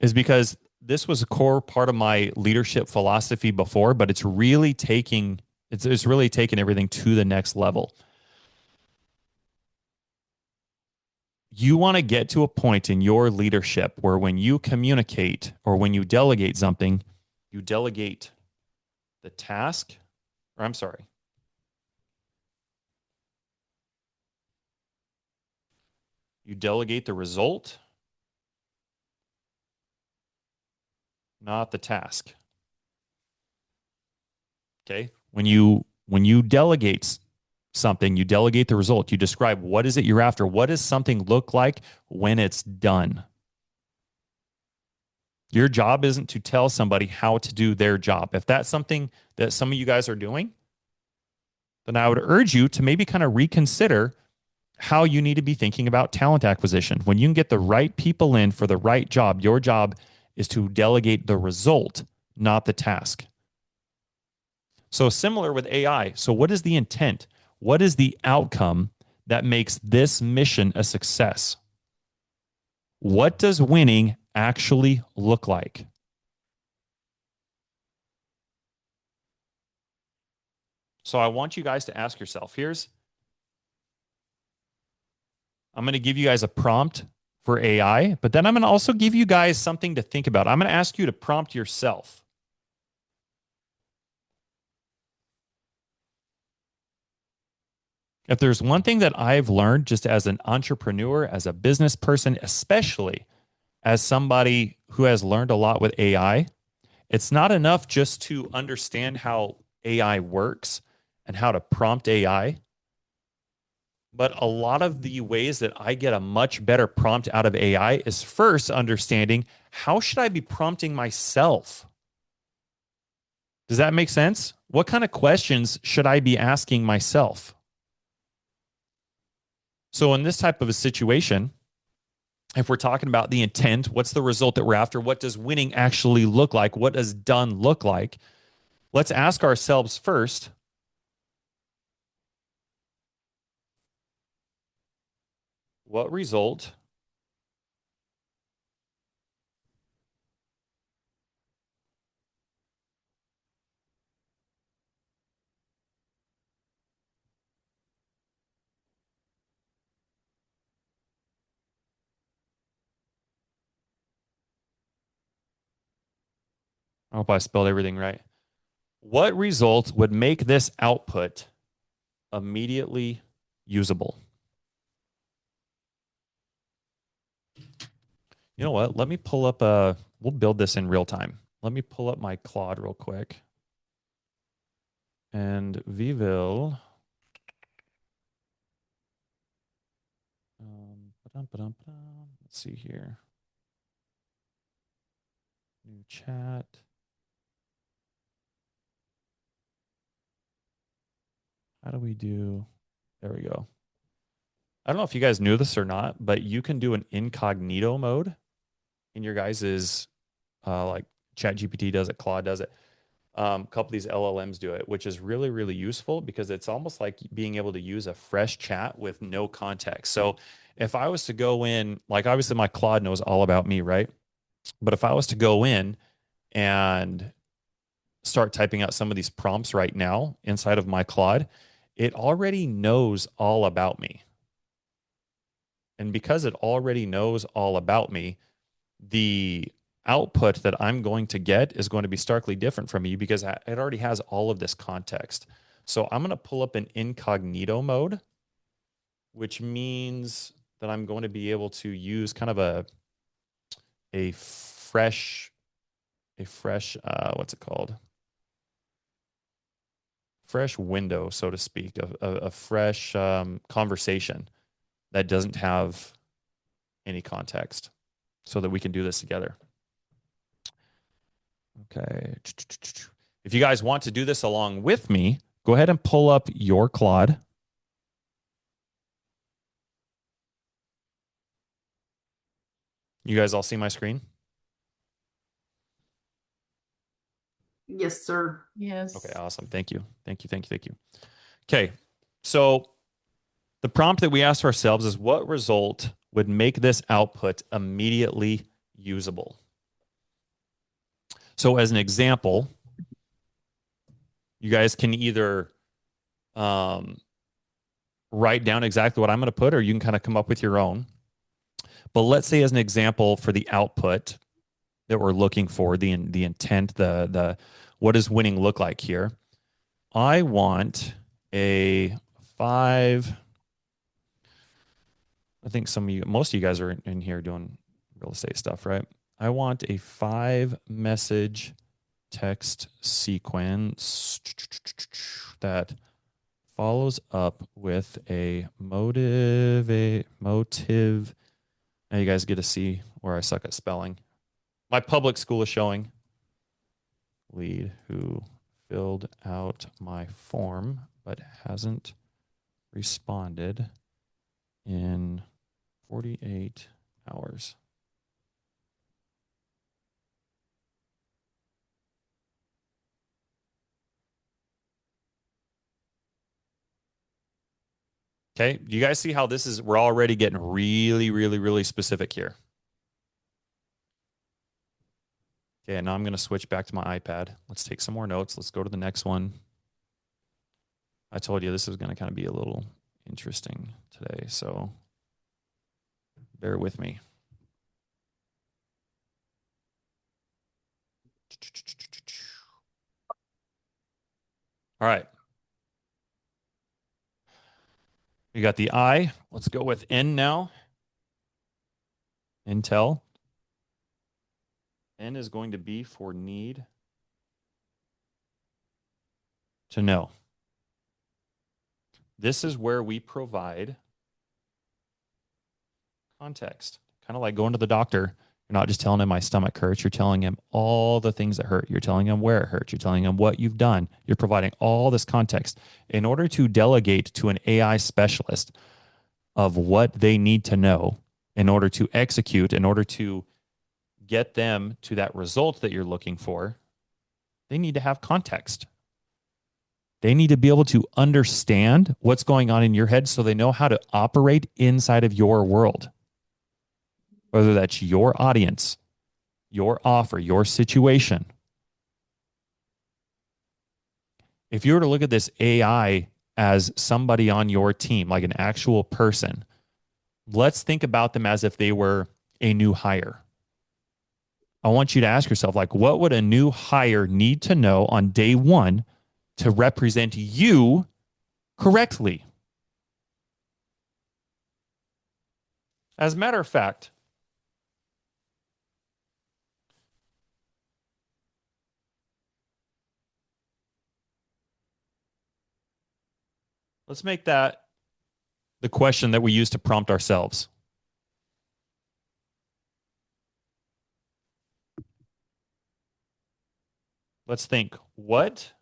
Speaker 1: is because this was a core part of my leadership philosophy before, but it's really taking everything to the next level. You want to get to a point in your leadership where when you communicate or when you delegate something, you delegate the task, or I'm sorry, you delegate the result, not the task. Okay? When you delegate something, you delegate the result. You describe what is it you're after? What does something look like when it's done? Your job isn't to tell somebody how to do their job. If that's something that some of you guys are doing, then I would urge you to maybe kind of reconsider how you need to be thinking about talent acquisition. When you can get the right people in for the right job, your job is to delegate the result, not the task. So similar with AI. So what is the intent? What is the outcome that makes this mission a success? What does winning actually look like? So I want you guys to ask yourself, I'm going to give you guys a prompt for AI, but then I'm going to also give you guys something to think about. I'm going to ask you to prompt yourself. If there's one thing that I've learned just as an entrepreneur, as a business person, especially as somebody who has learned a lot with AI, it's not enough just to understand how AI works and how to prompt AI. But a lot of the ways that I get a much better prompt out of AI is first understanding how should I be prompting myself? Does that make sense? What kind of questions should I be asking myself? So in this type of a situation, if we're talking about the intent, what's the result that we're after? What does winning actually look like? What does done look like? Let's ask ourselves first, what result I hope I spelled everything right. What result would make this output immediately usable? You know what? Let me pull up we'll build this in real time. Let me pull up my Claude real quick. And we will let's see here. New chat. How do we do? There we go. I don't know if you guys knew this or not, but you can do an incognito mode in your guys's like ChatGPT does it, Claude does it. A couple of these LLMs do it, which is really, really useful because it's almost like being able to use a fresh chat with no context. So if I was to go in, like obviously my Claude knows all about me, right? But if I was to go in and start typing out some of these prompts right now inside of my Claude, it already knows all about me. And because it already knows all about me, the output that I'm going to get is going to be starkly different from you because it already has all of this context. So I'm going to pull up an incognito mode, which means that I'm going to be able to use kind of a fresh what's it called? Fresh window, so to speak, a fresh conversation that doesn't have any context so that we can do this together. Okay. If you guys want to do this along with me, go ahead and pull up your Claude. You guys all see my screen?
Speaker 8: Yes, sir. Yes.
Speaker 1: Okay, awesome. Thank you. Thank you. Thank you. Thank you. Okay. So the prompt that we asked ourselves is what result would make this output immediately usable? So as an example, you guys can either write down exactly what I'm going to put, or you can kind of come up with your own. But let's say as an example for the output that we're looking for, the intent, the what does winning look like here? I want a 5. I think most of you guys are in here doing real estate stuff, right? I want a 5 message text sequence that follows up with a motive. Now you guys get to see where I suck at spelling. My public school is showing. Lead who filled out my form but hasn't responded in 48 hours. Okay, do you guys see how this is? We're already getting really, really, really specific here. Okay, now I'm going to switch back to my iPad. Let's take some more notes. Let's go to the next one. I told you this is going to kind of be a little interesting today, so bear with me. All right. We got the I. Let's go with N now. Intel. N is going to be for need to know. This is where we provide context. Kind of like going to the doctor. You're not just telling him my stomach hurts. You're telling him all the things that hurt. You're telling him where it hurts. You're telling him what you've done. You're providing all this context in order to delegate to an AI specialist of what they need to know in order to execute, in order to get them to that result that you're looking for. They need to have context. They need to be able to understand what's going on in your head so they know how to operate inside of your world. Whether that's your audience, your offer, your situation. If you were to look at this AI as somebody on your team, like an actual person, let's think about them as if they were a new hire. I want you to ask yourself, like, what would a new hire need to know on day one to represent you correctly? As a matter of fact, let's make that the question that we use to prompt ourselves. Let's think, what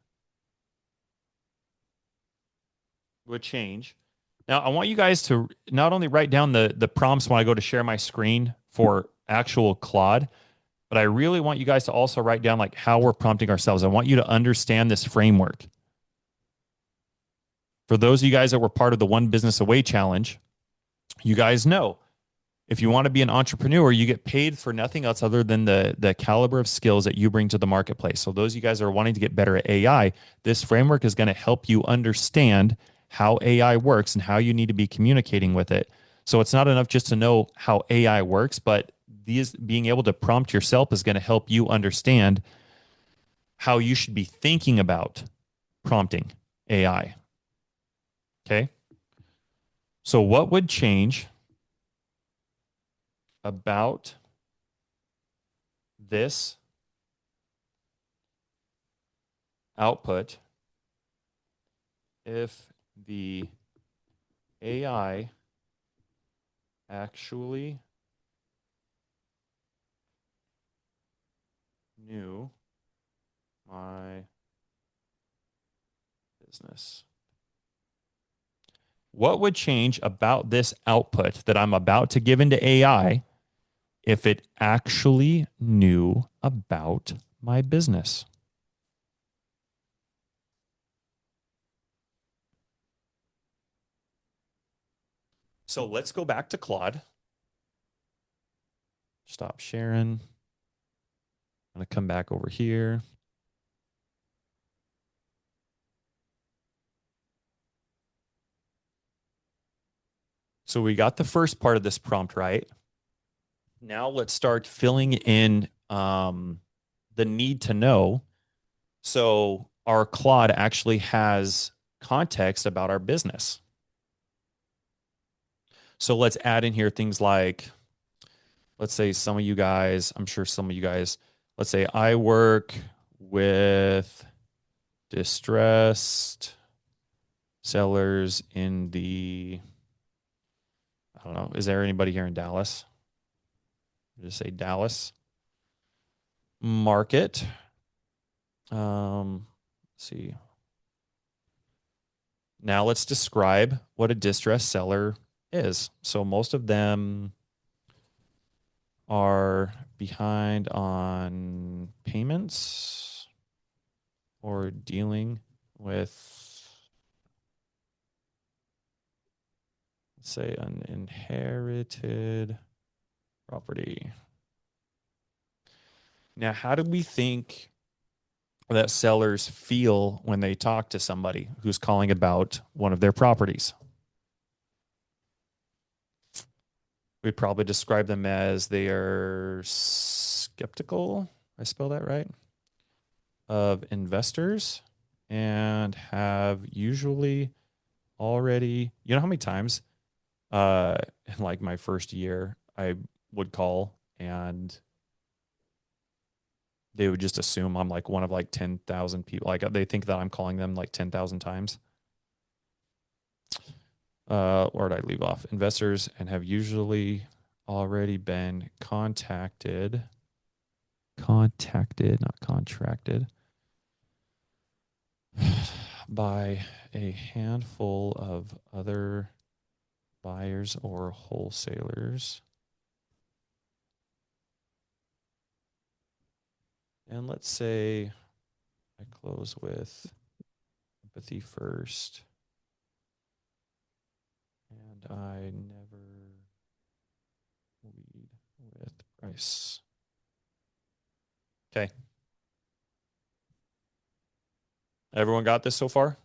Speaker 1: would change? Now, I want you guys to not only write down the prompts when I go to share my screen for actual Claude, but I really want you guys to also write down like how we're prompting ourselves. I want you to understand this framework. For those of you guys that were part of the One Business Away challenge, you guys know if you want to be an entrepreneur, you get paid for nothing else other than the caliber of skills that you bring to the marketplace. So those of you guys that are wanting to get better at AI, this framework is going to help you understand how AI works and how you need to be communicating with it. So it's not enough just to know how AI works, but being able to prompt yourself is going to help you understand how you should be thinking about prompting AI. Okay. So what would change about this output if the AI actually knew my business? What would change about this output that I'm about to give into AI if it actually knew about my business? So let's go back to Claude. Stop sharing. I'm going to come back over here. So we got the first part of this prompt right. Now let's start filling in the need to know. So our Claude actually has context about our business. So let's add in here things like, let's say some of you guys, I'm sure some of you guys, let's say I work with distressed sellers in the, I don't know, is there anybody here in Dallas? Just say Dallas market. Let's see. Now let's describe what a distressed seller is. So most of them are behind on payments or dealing with, let's say, an inherited property. Now, how do we think that sellers feel when they talk to somebody who's calling about one of their properties? We'd probably describe them as they are skeptical, I spell that right, of investors and have usually already, you know how many times in like my first year I would call and they would just assume I'm like one of like 10,000 people. Like they think that I'm calling them like 10,000 times. Where did I leave off? Investors and have usually already been contacted, not contracted, by a handful of other buyers or wholesalers. And let's say I close with empathy first. And I never lead with price. Okay. Everyone got this so far?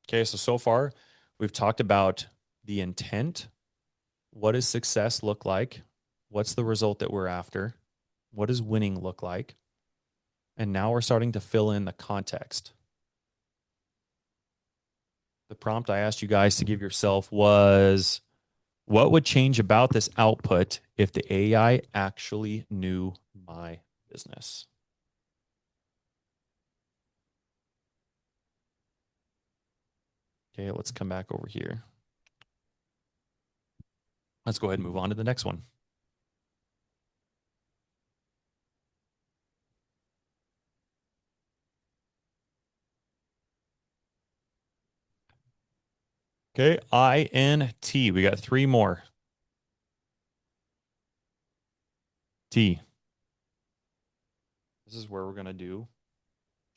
Speaker 1: Okay, so far we've talked about the intent, what does success look like? What's the result that we're after? What does winning look like? And now we're starting to fill in the context. The prompt I asked you guys to give yourself was, what would change about this output if the AI actually knew my business? Okay, let's come back over here. Let's go ahead and move on to the next one. Okay, INT. We got 3 more. T. This is where we're going to do,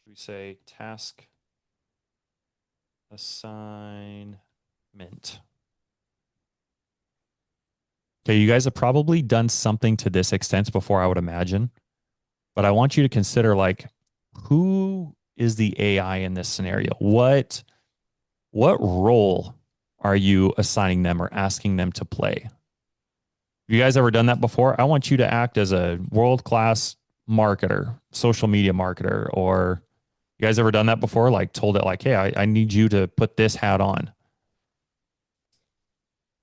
Speaker 1: should we say, task assignment. Okay, you guys have probably done something to this extent before, I would imagine. But I want you to consider, like, who is the AI in this scenario? What role are you assigning them or asking them to play? You guys ever done that before? I want you to act as a world-class marketer, social media marketer, or you guys ever done that before? Like told it like, hey, I need you to put this hat on.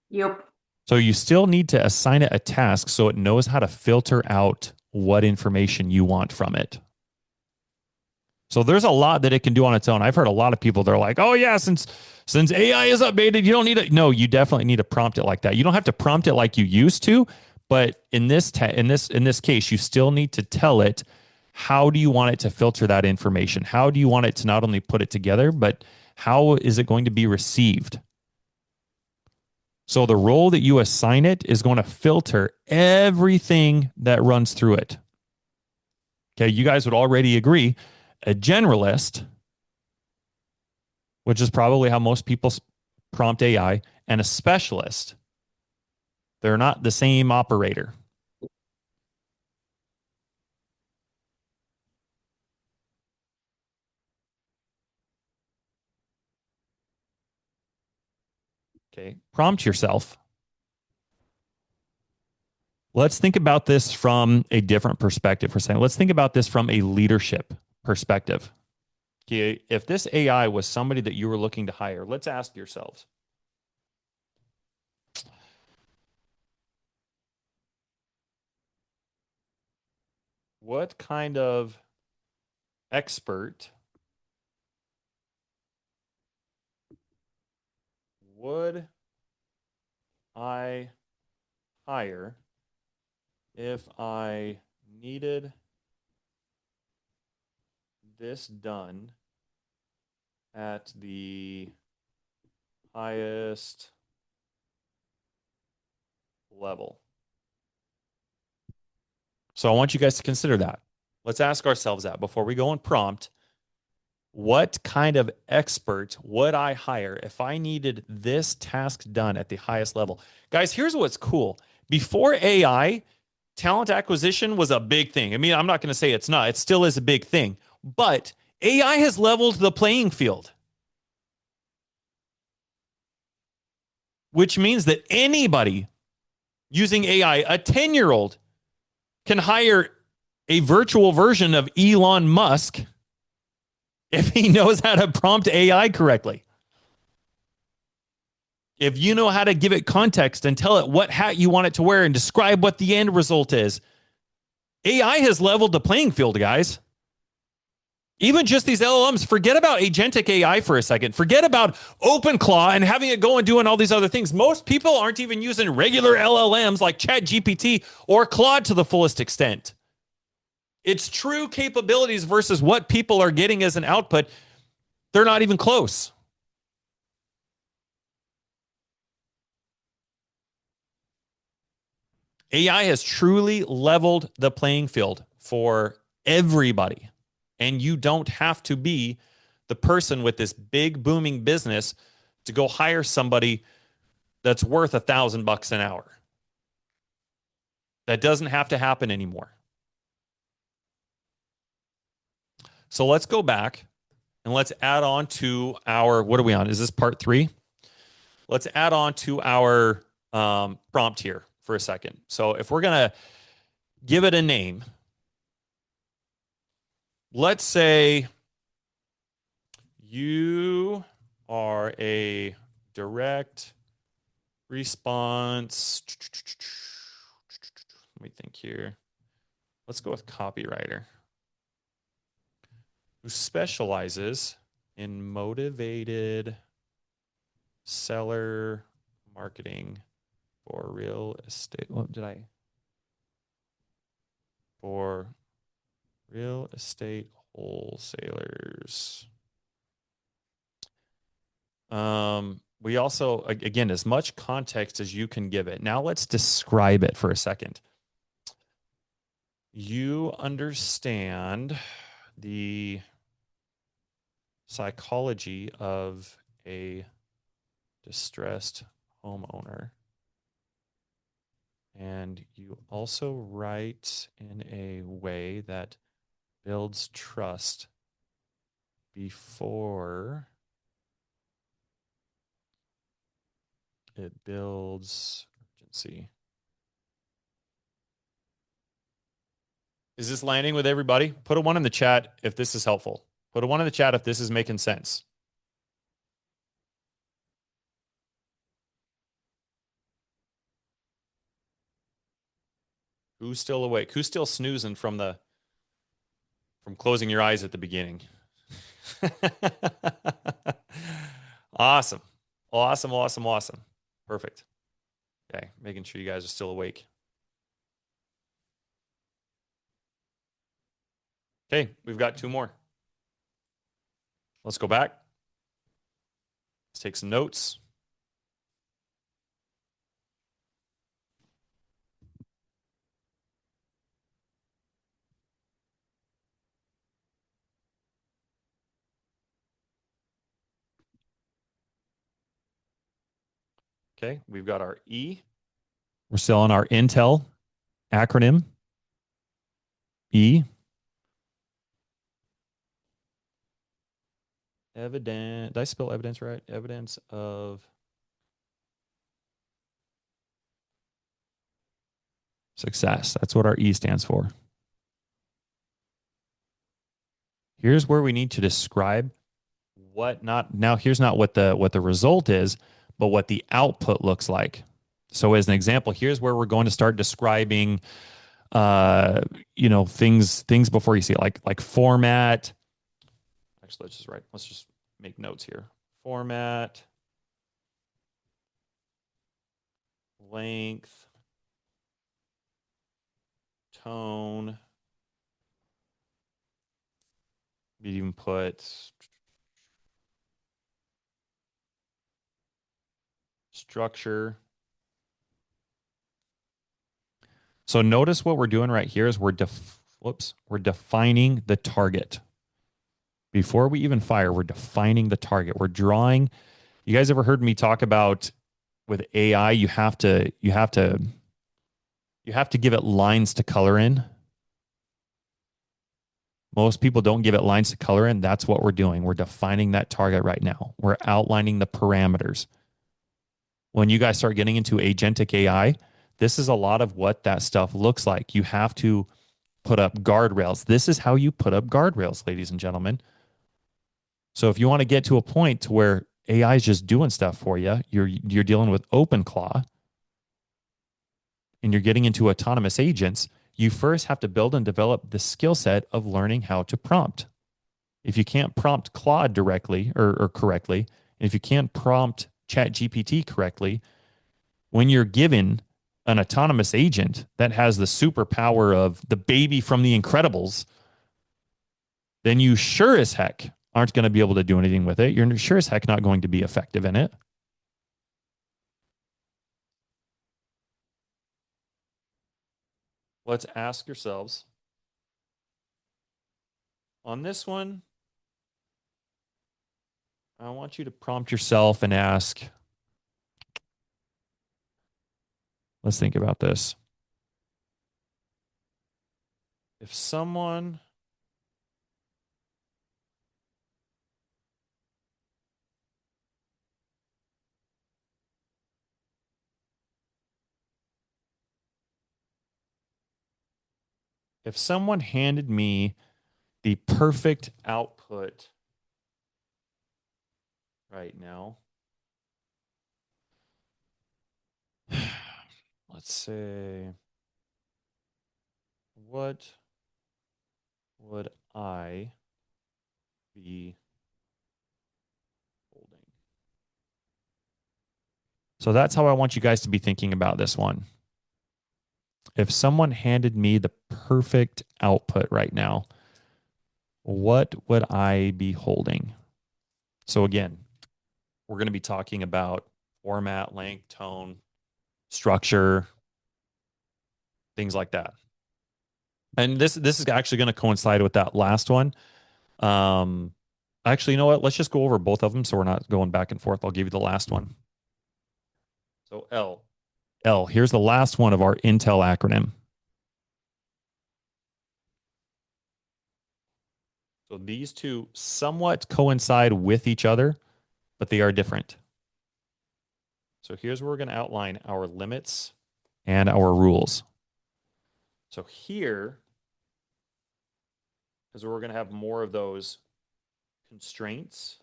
Speaker 8: Yep.
Speaker 1: So you still need to assign it a task so it knows how to filter out what information you want from it. So there's a lot that it can do on its own. I've heard a lot of people, they're like, oh yeah, since AI is updated, you don't need it. No, you definitely need to prompt it like that. You don't have to prompt it like you used to, but in this case, you still need to tell it, how do you want it to filter that information? How do you want it to not only put it together, but how is it going to be received? So the role that you assign it is going to filter everything that runs through it. Okay, you guys would already agree, a generalist, which is probably how most people prompt AI, and a specialist, they're not the same operator. Okay, prompt yourself. Let's think about this from a different perspective for a second. Let's think about this from a leadership perspective. Okay, if this AI was somebody that you were looking to hire, let's ask yourselves, what kind of expert would I hire if I needed this done at the highest level? So I want you guys to consider that. Let's ask ourselves that before we go and prompt. What kind of expert would I hire if I needed this task done at the highest level? Guys, here's what's cool. Before AI, talent acquisition was a big thing. I mean, I'm not going to say it's not. It still is a big thing. But AI has leveled the playing field, which means that anybody using AI, a 10-year-old, can hire a virtual version of Elon Musk if he knows how to prompt AI correctly. If you know how to give it context and tell it what hat you want it to wear and describe what the end result is, AI has leveled the playing field, guys. Even just these LLMs, forget about agentic AI for a second. Forget about OpenClaw and having it go and doing all these other things. Most people aren't even using regular LLMs like ChatGPT or Claude to the fullest extent. Its true capabilities versus what people are getting as an output, they're not even close. AI has truly leveled the playing field for everybody. And you don't have to be the person with this big booming business to go hire somebody that's worth $1,000 an hour. That doesn't have to happen anymore. So let's go back and let's add on to our, what are we on? Is this part 3? Let's add on to our prompt here for a second. So if we're going to give it a name, let's say you are a direct response. Let me think here. Let's go with copywriter who specializes in motivated seller marketing for real estate. What did I? For real estate wholesalers. We also, again, as much context as you can give it. Now let's describe it for a second. You understand the psychology of a distressed homeowner. And you also write in a way that builds trust before it builds urgency. Is this landing with everybody? Put a 1 in the chat if this is helpful. Put a 1 in the chat if this is making sense. Who's still awake? Who's still snoozing from closing your eyes at the beginning? Awesome. Awesome, awesome, awesome. Perfect. Okay, making sure you guys are still awake. Okay, we've got 2 more. Let's go back. Let's take some notes. Okay, we've got our E. We're still on our Intel acronym. E. Evidence. Did I spell evidence right? Evidence of success. That's what our E stands for. Here's where we need to describe what not now. Here's not what the result is, but what the output looks like. So as an example, here's where we're going to start describing things before you see it, like format. Actually, let's just make notes here. Format, length, tone. You even put structure. So notice what we're doing right here is we're defining the target. Before we even fire, we're defining the target. We're drawing. You guys ever heard me talk about with AI, you have to give it lines to color in. Most people don't give it lines to color in. That's what we're doing. We're defining that target right now. We're outlining the parameters. When you guys start getting into agentic AI, this is a lot of what that stuff looks like. You have to put up guardrails. This is how you put up guardrails, ladies and gentlemen. So if you want to get to a point to where AI is just doing stuff for you, you're dealing with OpenClaw, and you're getting into autonomous agents, you first have to build and develop the skill set of learning how to prompt. If you can't prompt Claude directly or correctly, if you can't prompt ChatGPT correctly, when you're given an autonomous agent that has the superpower of the baby from the Incredibles, then you sure as heck aren't going to be able to do anything with it. You're sure as heck not going to be effective in it. Let's ask yourselves on this one. I want you to prompt yourself and ask, let's think about this. If someone if someone handed me the perfect output right now, let's say, what would I be holding? So that's how I want you guys to be thinking about this one. If someone handed me the perfect output right now, what would I be holding? So again, we're going to be talking about format, length, tone, structure, things like that. And this is actually going to coincide with that last one. Actually, you know what? Let's just go over both of them so we're not going back and forth. I'll give you the last one. So L. Here's the last one of our Intel acronym. So these two somewhat coincide with each other, but they are different. So here's where we're going to outline our limits and our rules. So here is where we're going to have more of those constraints,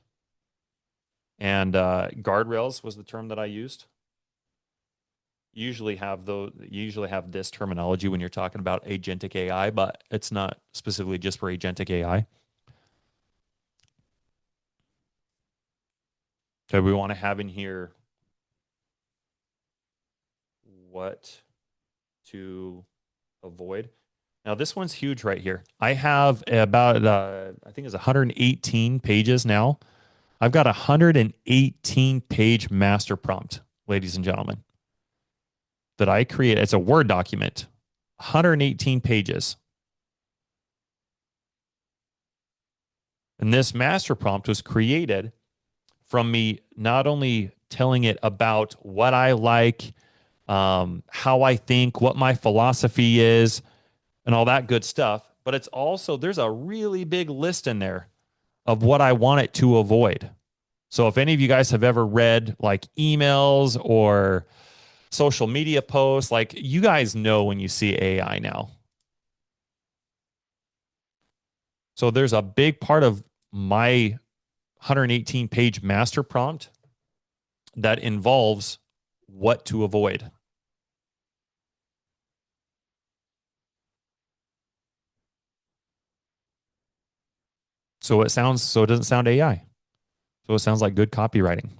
Speaker 1: and guardrails was the term that I used. Usually have this terminology when you're talking about agentic AI, but it's not specifically just for agentic AI. So we want to have in here what to avoid. Now this one's huge right here. I have about I think it's 118 pages now. I've got a 118 page master prompt, ladies and gentlemen, that I create. It's a Word document, 118 pages. And this master prompt was created from me not only telling it about what I like, how I think, what my philosophy is, and all that good stuff, but it's also, there's a really big list in there of what I want it to avoid. So if any of you guys have ever read like emails or social media posts, like you guys know when you see AI now. So there's a big part of my 118 page master prompt that involves what to avoid. So it doesn't sound AI. So it sounds like good copywriting.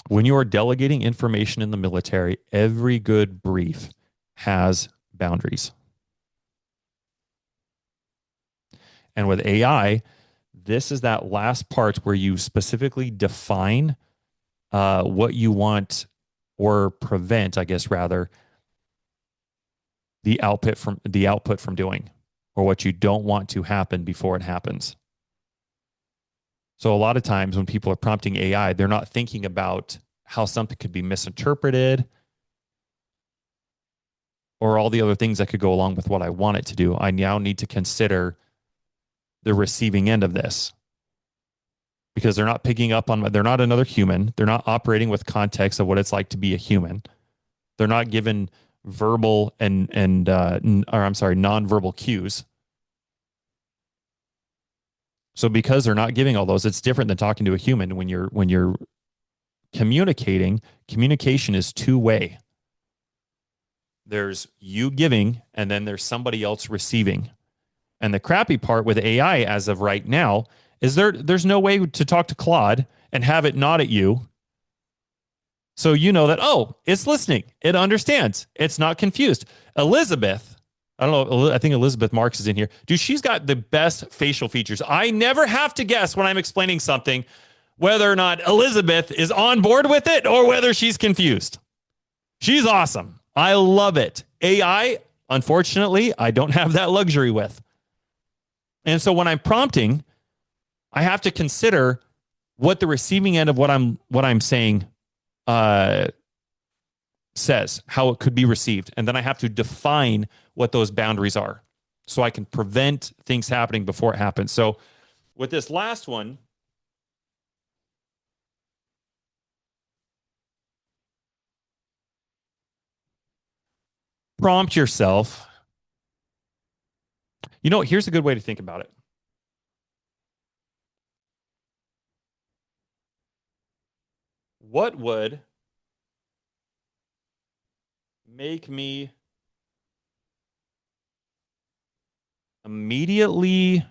Speaker 1: When you are delegating information in the military, every good brief has boundaries. And with AI, this is that last part where you specifically define what you want, or prevent, I guess, rather, the output from doing, or what you don't want to happen before it happens. So a lot of times when people are prompting AI, they're not thinking about how something could be misinterpreted or all the other things that could go along with what I want it to do. I now need to consider the receiving end of this, because they're not picking up on, they're not another human. They're not operating with context of what it's like to be a human. They're not given verbal nonverbal cues. So because they're not giving all those, it's different than talking to a human. When you're communicating, communication is two-way. There's you giving, and then there's somebody else receiving. And the crappy part with AI as of right now is there's no way to talk to Claude and have it nod at you. So you know that, oh, it's listening. It understands. It's not confused. Elizabeth, I don't know, I think Elizabeth Marks is in here. Dude, she's got the best facial features. I never have to guess when I'm explaining something whether or not Elizabeth is on board with it or whether she's confused. She's awesome. I love it. AI, unfortunately, I don't have that luxury with. And so when I'm prompting, I have to consider what the receiving end of what I'm saying says, how it could be received. And then I have to define what those boundaries are so I can prevent things happening before it happens. So with this last one, prompt yourself. You know, here's a good way to think about it. What would make me immediately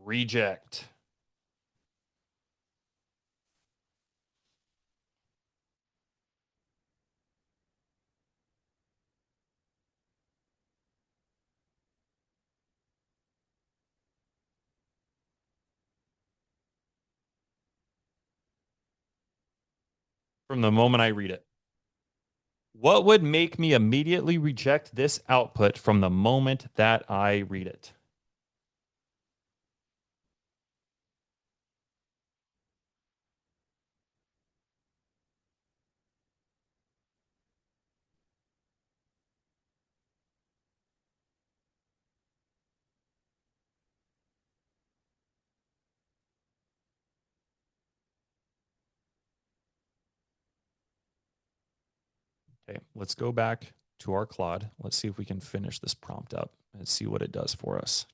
Speaker 1: reject? From the moment I read it. What would make me immediately reject this output from the moment that I read it? Okay, let's go back to our Claude. Let's see if we can finish this prompt up and see what it does for us.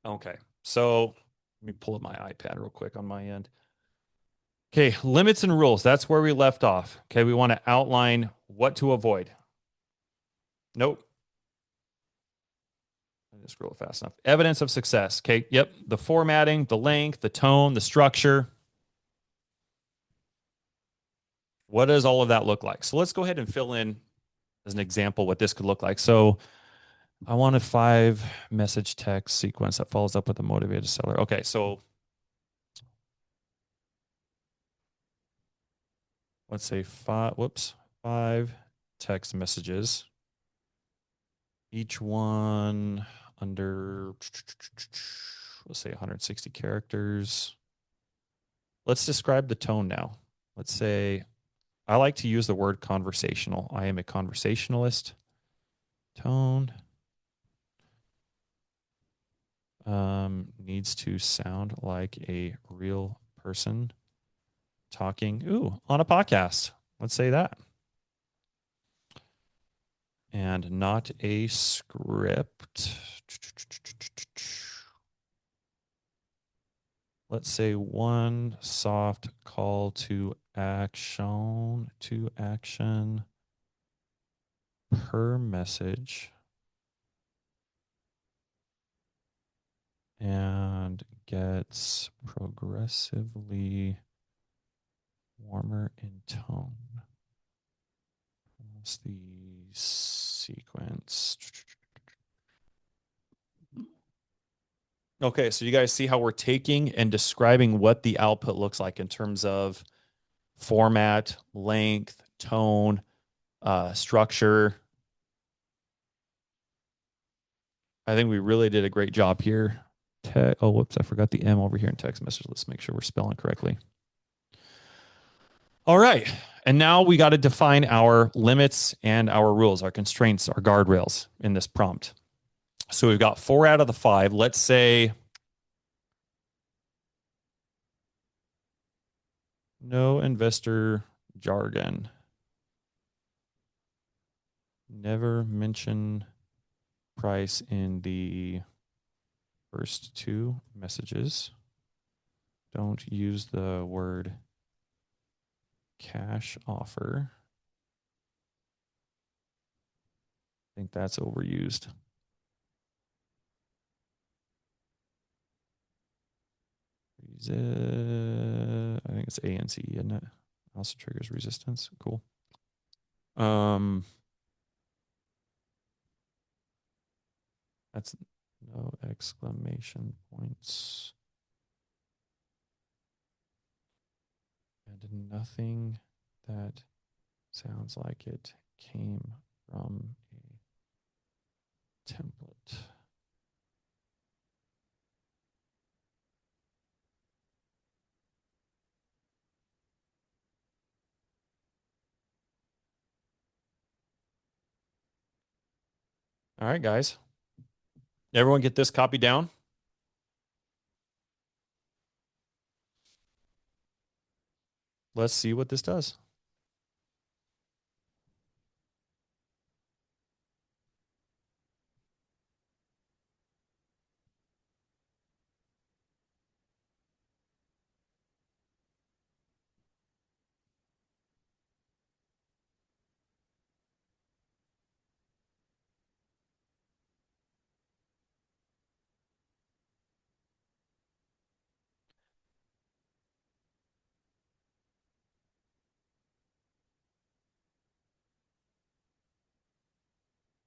Speaker 1: Okay, so let me pull up my iPad real quick on my end. Okay, limits and rules. That's where we left off. Okay, we want to outline what to avoid. Nope. I didn't scroll fast enough. Evidence of success. Okay, yep. The formatting, the length, the tone, the structure. What does all of that look like? So let's go ahead and fill in as an example what this could look like. So I want a 5-message text sequence that follows up with a motivated seller. Okay, so let's say 5 text messages. Each one under, let's say 160 characters. Let's describe the tone now. Let's say, I like to use the word conversational. I am a conversationalist. Tone needs to sound like a real person talking, on a podcast. Let's say that. And not a script. Let's say one soft call to action per message, and gets progressively warmer in tone. What's the sequence? Okay, so you guys see how we're taking and describing what the output looks like in terms of format, length, tone, structure. I think we really did a great job here. Oh, whoops, I forgot the M over here in text message. Let's make sure we're spelling correctly. All right, and now we got to define our limits and our rules, our constraints, our guardrails in this prompt. So we've got 4 out of the 5. Let's say no investor jargon. Never mention price in the first 2 messages. Don't use the word cash offer. I think that's overused. I think it's ANC, isn't it? Also triggers resistance. Cool. That's no exclamation points. And nothing that sounds like it came from a template. All right, guys. Everyone get this copy down? let's see what this does.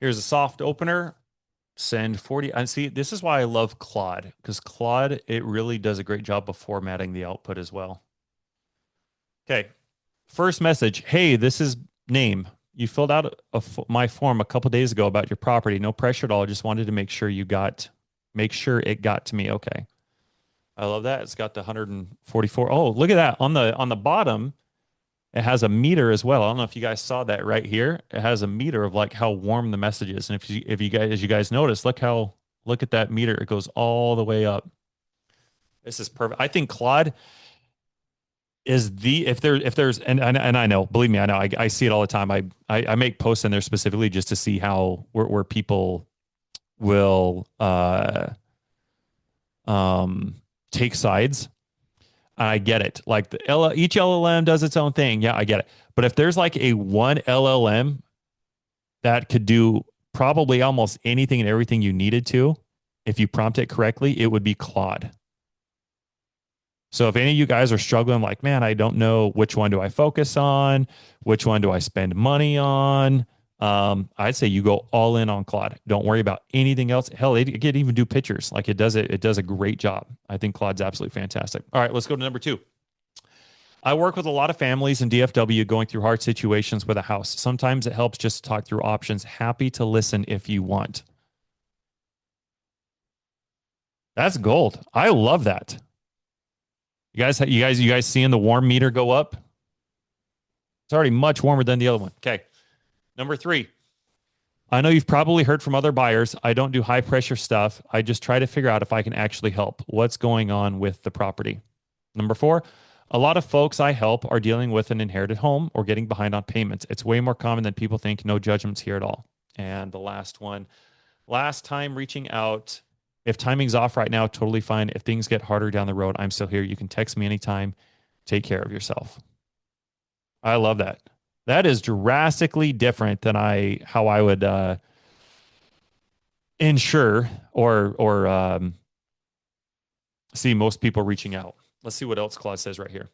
Speaker 1: Here's a soft opener. Send 40. And see, this is why I love Claude, because Claude, it really does a great job of formatting the output as well. Okay. First message. Hey, this is name. You filled out my form a couple days ago about your property. No pressure at all. Just wanted to make sure make sure it got to me. Okay. I love that. It's got the 144. Oh, look at that. On the bottom, it has a meter as well. I don't know if you guys saw that right here. It has a meter of like how warm the message is. And if you guys, as you guys notice, look at that meter. It goes all the way up. This is perfect. I think Claude is if there's and I know, believe me, I know, I see it all the time. I make posts in there specifically just to see how where people will take sides. I get it. Like each LLM does its own thing. Yeah, I get it. But if there's like a one LLM that could do probably almost anything and everything you needed to, if you prompt it correctly, it would be Claude. So if any of you guys are struggling, like, man, I don't know which one do I focus on, which one do I spend money on, I'd say you go all in on Claude. Don't worry about anything else. Hell, it can even do pictures. Like it does it. It does a great job. I think Claude's absolutely fantastic. All right, let's go to number 2. I work with a lot of families in DFW going through hard situations with a house. Sometimes it helps just to talk through options. Happy to listen if you want. That's gold. I love that. You guys seeing the warm meter go up? It's already much warmer than the other one. Okay. Number 3. I know you've probably heard from other buyers. I don't do high pressure stuff. I just try to figure out if I can actually help. What's going on with the property? Number 4. A lot of folks I help are dealing with an inherited home or getting behind on payments. It's way more common than people think. No judgments here at all. And the last one, last time reaching out. If timing's off right now, totally fine. If things get harder down the road, I'm still here. You can text me anytime. Take care of yourself. I love that. That is drastically different than how I would ensure or see most people reaching out. Let's see what else Claude says right here.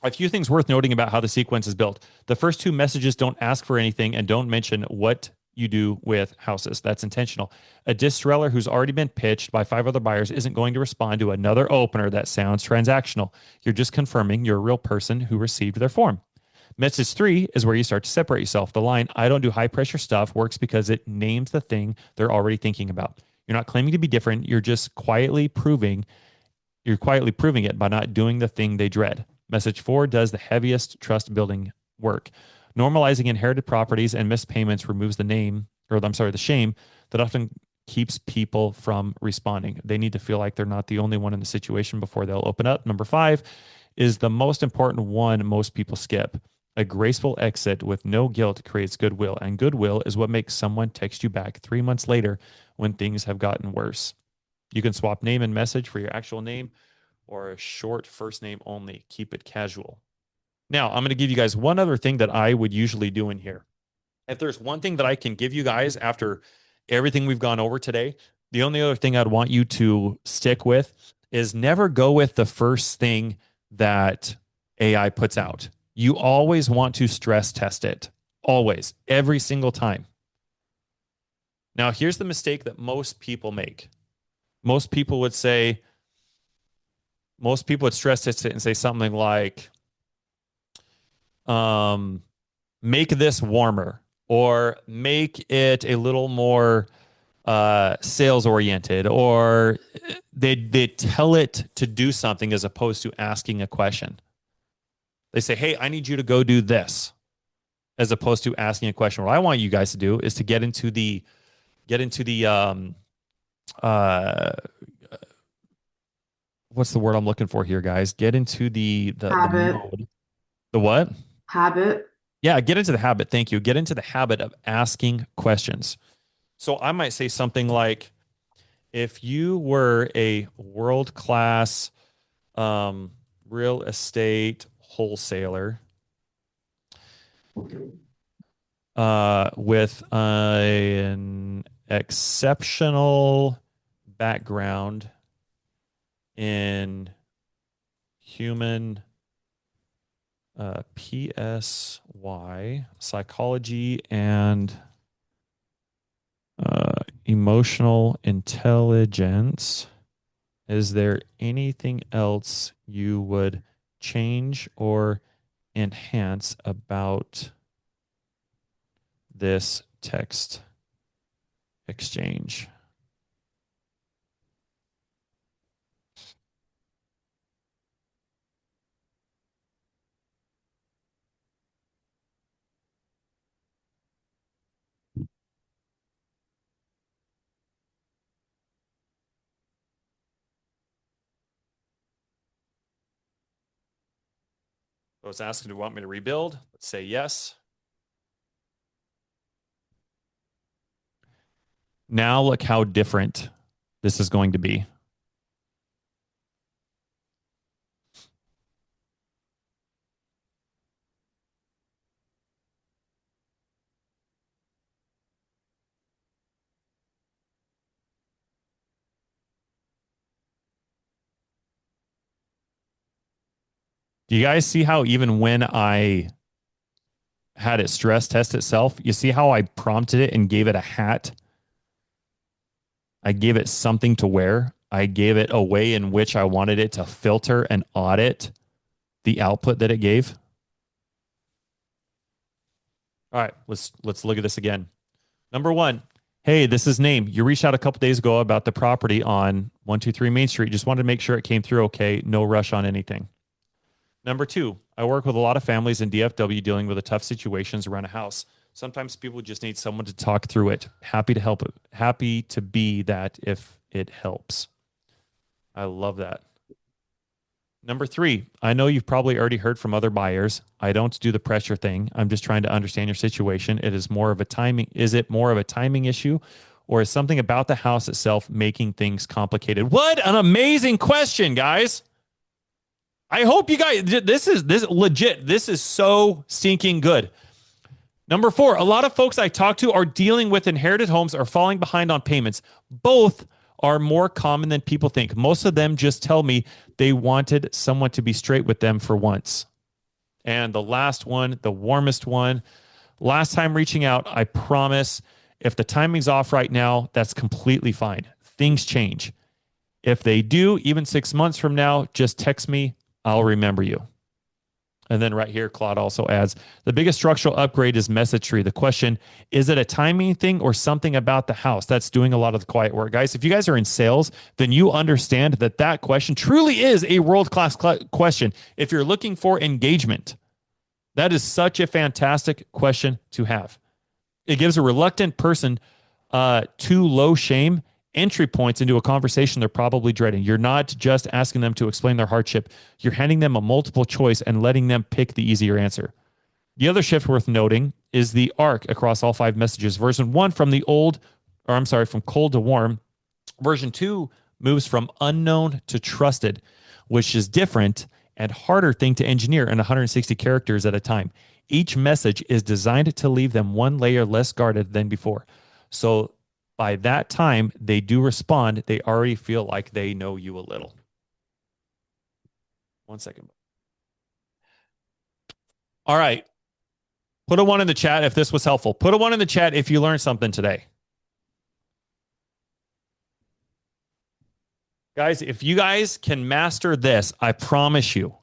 Speaker 1: A few things worth noting about how the sequence is built. The first 2 messages don't ask for anything and don't mention what you do with houses. That's intentional. A distreller who's already been pitched by 5 other buyers isn't going to respond to another opener that sounds transactional. You're just confirming you're a real person who received their form. Message 3 is where you start to separate yourself. The line, I don't do high pressure stuff, works because it names the thing they're already thinking about. You're not claiming to be different. You're quietly proving it by not doing the thing they dread. Message 4 does the heaviest trust building work. Normalizing inherited properties and missed payments removes the shame that often keeps people from responding. They need to feel like they're not the only one in the situation before they'll open up. Number 5 is the most important one most people skip. A graceful exit with no guilt creates goodwill, and goodwill is what makes someone text you back 3 months later when things have gotten worse. You can swap name and message for your actual name or a short first name only. Keep it casual. Now, I'm going to give you guys one other thing that I would usually do in here. If there's one thing that I can give you guys after everything we've gone over today, the only other thing I'd want you to stick with is never go with the first thing that AI puts out. You always want to stress test it. Always. Every single time. Now, here's the mistake that most people make. Most people would stress test it and say something like, make this warmer or make it a little more sales oriented, or they tell it to do something as opposed to asking a question. They say, hey, I need you to go do this, as opposed to asking a question. What I want you guys to do is to get into the what's the word I'm looking for here, guys? Get into the
Speaker 8: Habit.
Speaker 1: mode. The what?
Speaker 8: Habit.
Speaker 1: Yeah, get into the habit. Thank you. Get into the habit of asking questions. So I might say something like, if you were a world-class real estate wholesaler with an exceptional background in human PSY, psychology, and emotional intelligence, is there anything else you would change or enhance about this text exchange? I was asking, do you want me to rebuild? Let's say yes. Now look how different this is going to be. Do you guys see how even when I had it stress test itself, you see how I prompted it and gave it a hat? I gave it something to wear. I gave it a way in which I wanted it to filter and audit the output that it gave. All right, let's look at this again. Number one, hey, this is name. You reached out a couple days ago about the property on 123 Main Street. Just wanted to make sure it came through okay. No rush on anything. Number two, I work with a lot of families in DFW dealing with the tough situations around a house. Sometimes people just need someone to talk through it. Happy to help. Happy to be that if it helps. I love that. Number three, I know you've probably already heard from other buyers. I don't do the pressure thing. I'm just trying to understand your situation. It is more of a timing. Is it more of a timing issue, or is something about the house itself making things complicated? What an amazing question, guys. I hope you guys, this is legit. This is so stinking good. Number four, a lot of folks I talk to are dealing with inherited homes or falling behind on payments. Both are more common than people think. Most of them just tell me they wanted someone to be straight with them for once. And the last one, the warmest one, last time reaching out, I promise if the timing's off right now, that's completely fine. Things change. If they do, even 6 months from now, just text me. I'll remember you. And then right here, Claude also adds, the biggest structural upgrade is message tree. The question, is it a timing thing or something about the house? That's doing a lot of the quiet work. Guys, if you guys are in sales, then you understand that that question truly is a world-class question. If you're looking for engagement, that is such a fantastic question to have. It gives a reluctant person too low shame entry points into a conversation they're probably dreading. You're not just asking them to explain their hardship. You're handing them a multiple choice and letting them pick the easier answer. The other shift worth noting is the arc across all 5 messages. Version 1 from from cold to warm. Version 2 moves from unknown to trusted, which is different and harder thing to engineer in 160 characters at a time. Each message is designed to leave them one layer less guarded than before. So by that time they do respond, they already feel like they know you a little. 1 second. All right. Put a 1 in the chat if this was helpful. Put a 1 in the chat if you learned something today. Guys, if you guys can master this, I promise you,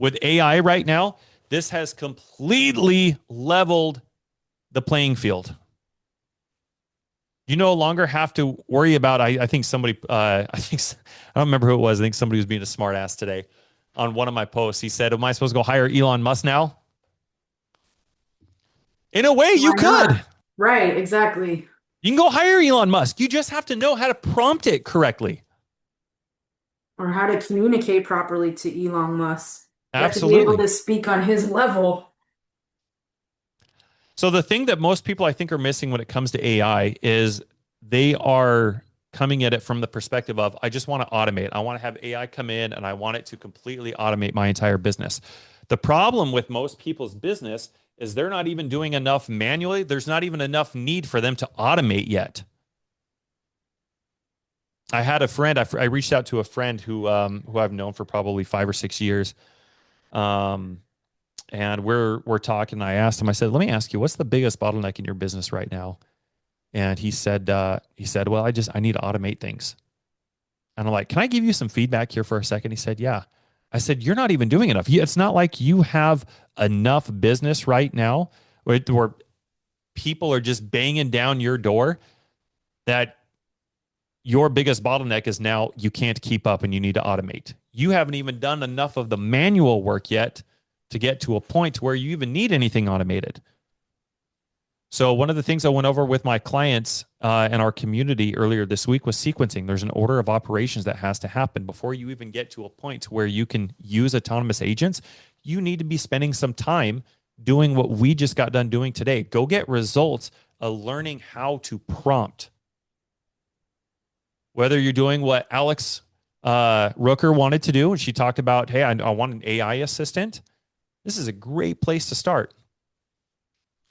Speaker 1: with AI right now, this has completely leveled the playing field. You no longer have to worry about, I think somebody, I don't remember who it was. I think somebody was being a smart ass today on one of my posts. He said, am I supposed to go hire Elon Musk now? In a way, you could.
Speaker 8: Right, exactly.
Speaker 1: You can go hire Elon Musk. You just have to know how to prompt it correctly.
Speaker 8: Or how to communicate properly to Elon Musk. But to be able
Speaker 1: Absolutely.
Speaker 8: to speak on his level,
Speaker 1: So the thing that most people I think are missing when it comes to AI is they are coming at it from the perspective of, I just want to automate. I want to have AI come in and I want it to completely automate my entire business. The problem with most people's business is they're not even doing enough manually. There's not even enough need for them to automate yet. I had a friend, I reached out to a friend who I've known for probably 5 or 6 years. And we're talking. I asked him, I said, let me ask you, what's the biggest bottleneck in your business right now? And he said, well, I need to automate things. And I'm like, can I give you some feedback here for a second? He said, yeah. I said, you're not even doing enough. It's not like you have enough business right now where people are just banging down your door that your biggest bottleneck is now you can't keep up and you need to automate. You haven't even done enough of the manual work yet to get to a point where you even need anything automated. So one of the things I went over with my clients and our community earlier this week was sequencing. There's an order of operations that has to happen before you even get to a point where you can use autonomous agents. You need to be spending some time doing what we just got done doing today. Go get results of learning how to prompt. Whether you're doing what Alex Rooker wanted to do, and she talked about, hey, I want an AI assistant. This is a great place to start.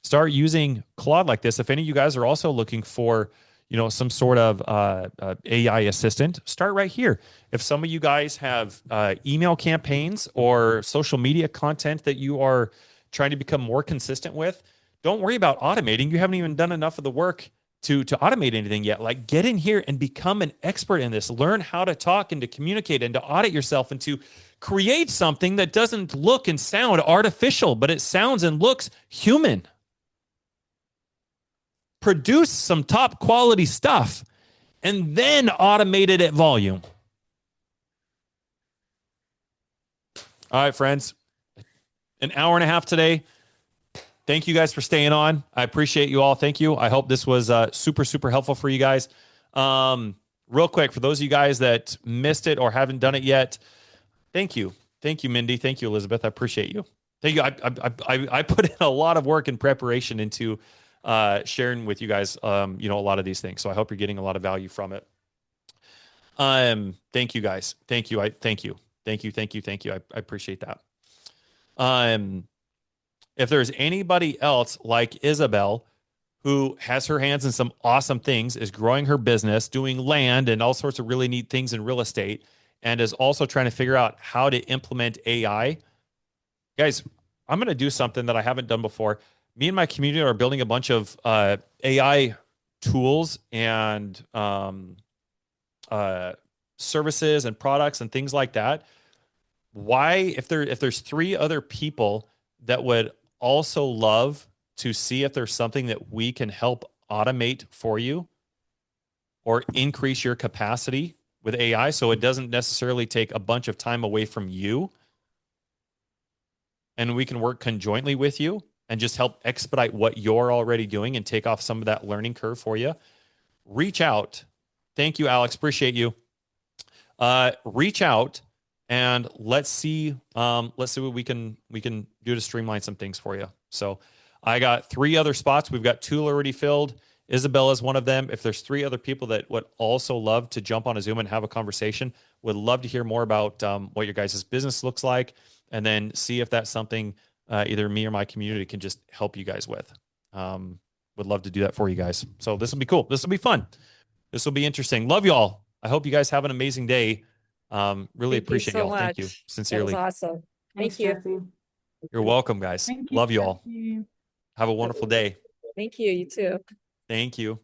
Speaker 1: Start using Claude like this. If any of you guys are also looking for, some sort of AI assistant, start right here. If some of you guys have email campaigns or social media content that you are trying to become more consistent with, don't worry about automating. You haven't even done enough of the work to automate anything yet. Like, get in here and become an expert in this. Learn how to talk and to communicate and to audit yourself and to create something that doesn't look and sound artificial, but it sounds and looks human. Produce some top quality stuff and then automate it at volume. All right, friends, an hour and a half today. Thank you guys for staying on. I appreciate you all. Thank you. I hope this was super, super helpful for you guys. Real quick, for those of you guys that missed it or haven't done it yet, thank you. Thank you, Mindy. Thank you, Elizabeth. I appreciate you. Thank you. I put in a lot of work and preparation into sharing with you guys, a lot of these things. So I hope you're getting a lot of value from it. Thank you guys. Thank you. Thank you. I appreciate that. If there's anybody else like Isabel who has her hands in some awesome things, is growing her business, doing land and all sorts of really neat things in real estate, and is also trying to figure out how to implement AI, guys, I'm going to do something that I haven't done before. Me and my community are building a bunch of AI tools and services and products and things like that. Why, if there's 3 other people that would also love to see if there's something that we can help automate for you or increase your capacity with AI so it doesn't necessarily take a bunch of time away from you, and we can work conjointly with you and just help expedite what you're already doing and take off some of that learning curve for you, reach out. Thank you, Alex. Appreciate you. Reach out and let's see what we can do to streamline some things for you. So I got 3 other spots. We've got 2 already filled. Isabella's one of them. If there's 3 other people that would also love to jump on a Zoom and have a conversation, would love to hear more about what your guys' business looks like, and then see if that's something either me or my community can just help you guys with. Would love to do that for you guys. So this will be cool. This will be fun. This will be interesting. Love y'all. I hope you guys have an amazing day. Really appreciate y'all. Thank you sincerely.
Speaker 5: That was awesome.
Speaker 8: thanks,
Speaker 5: Thank you.
Speaker 8: Jesse.
Speaker 1: You're welcome, guys. Love you all. Have a wonderful day.
Speaker 5: Thank you. You too.
Speaker 1: Thank you.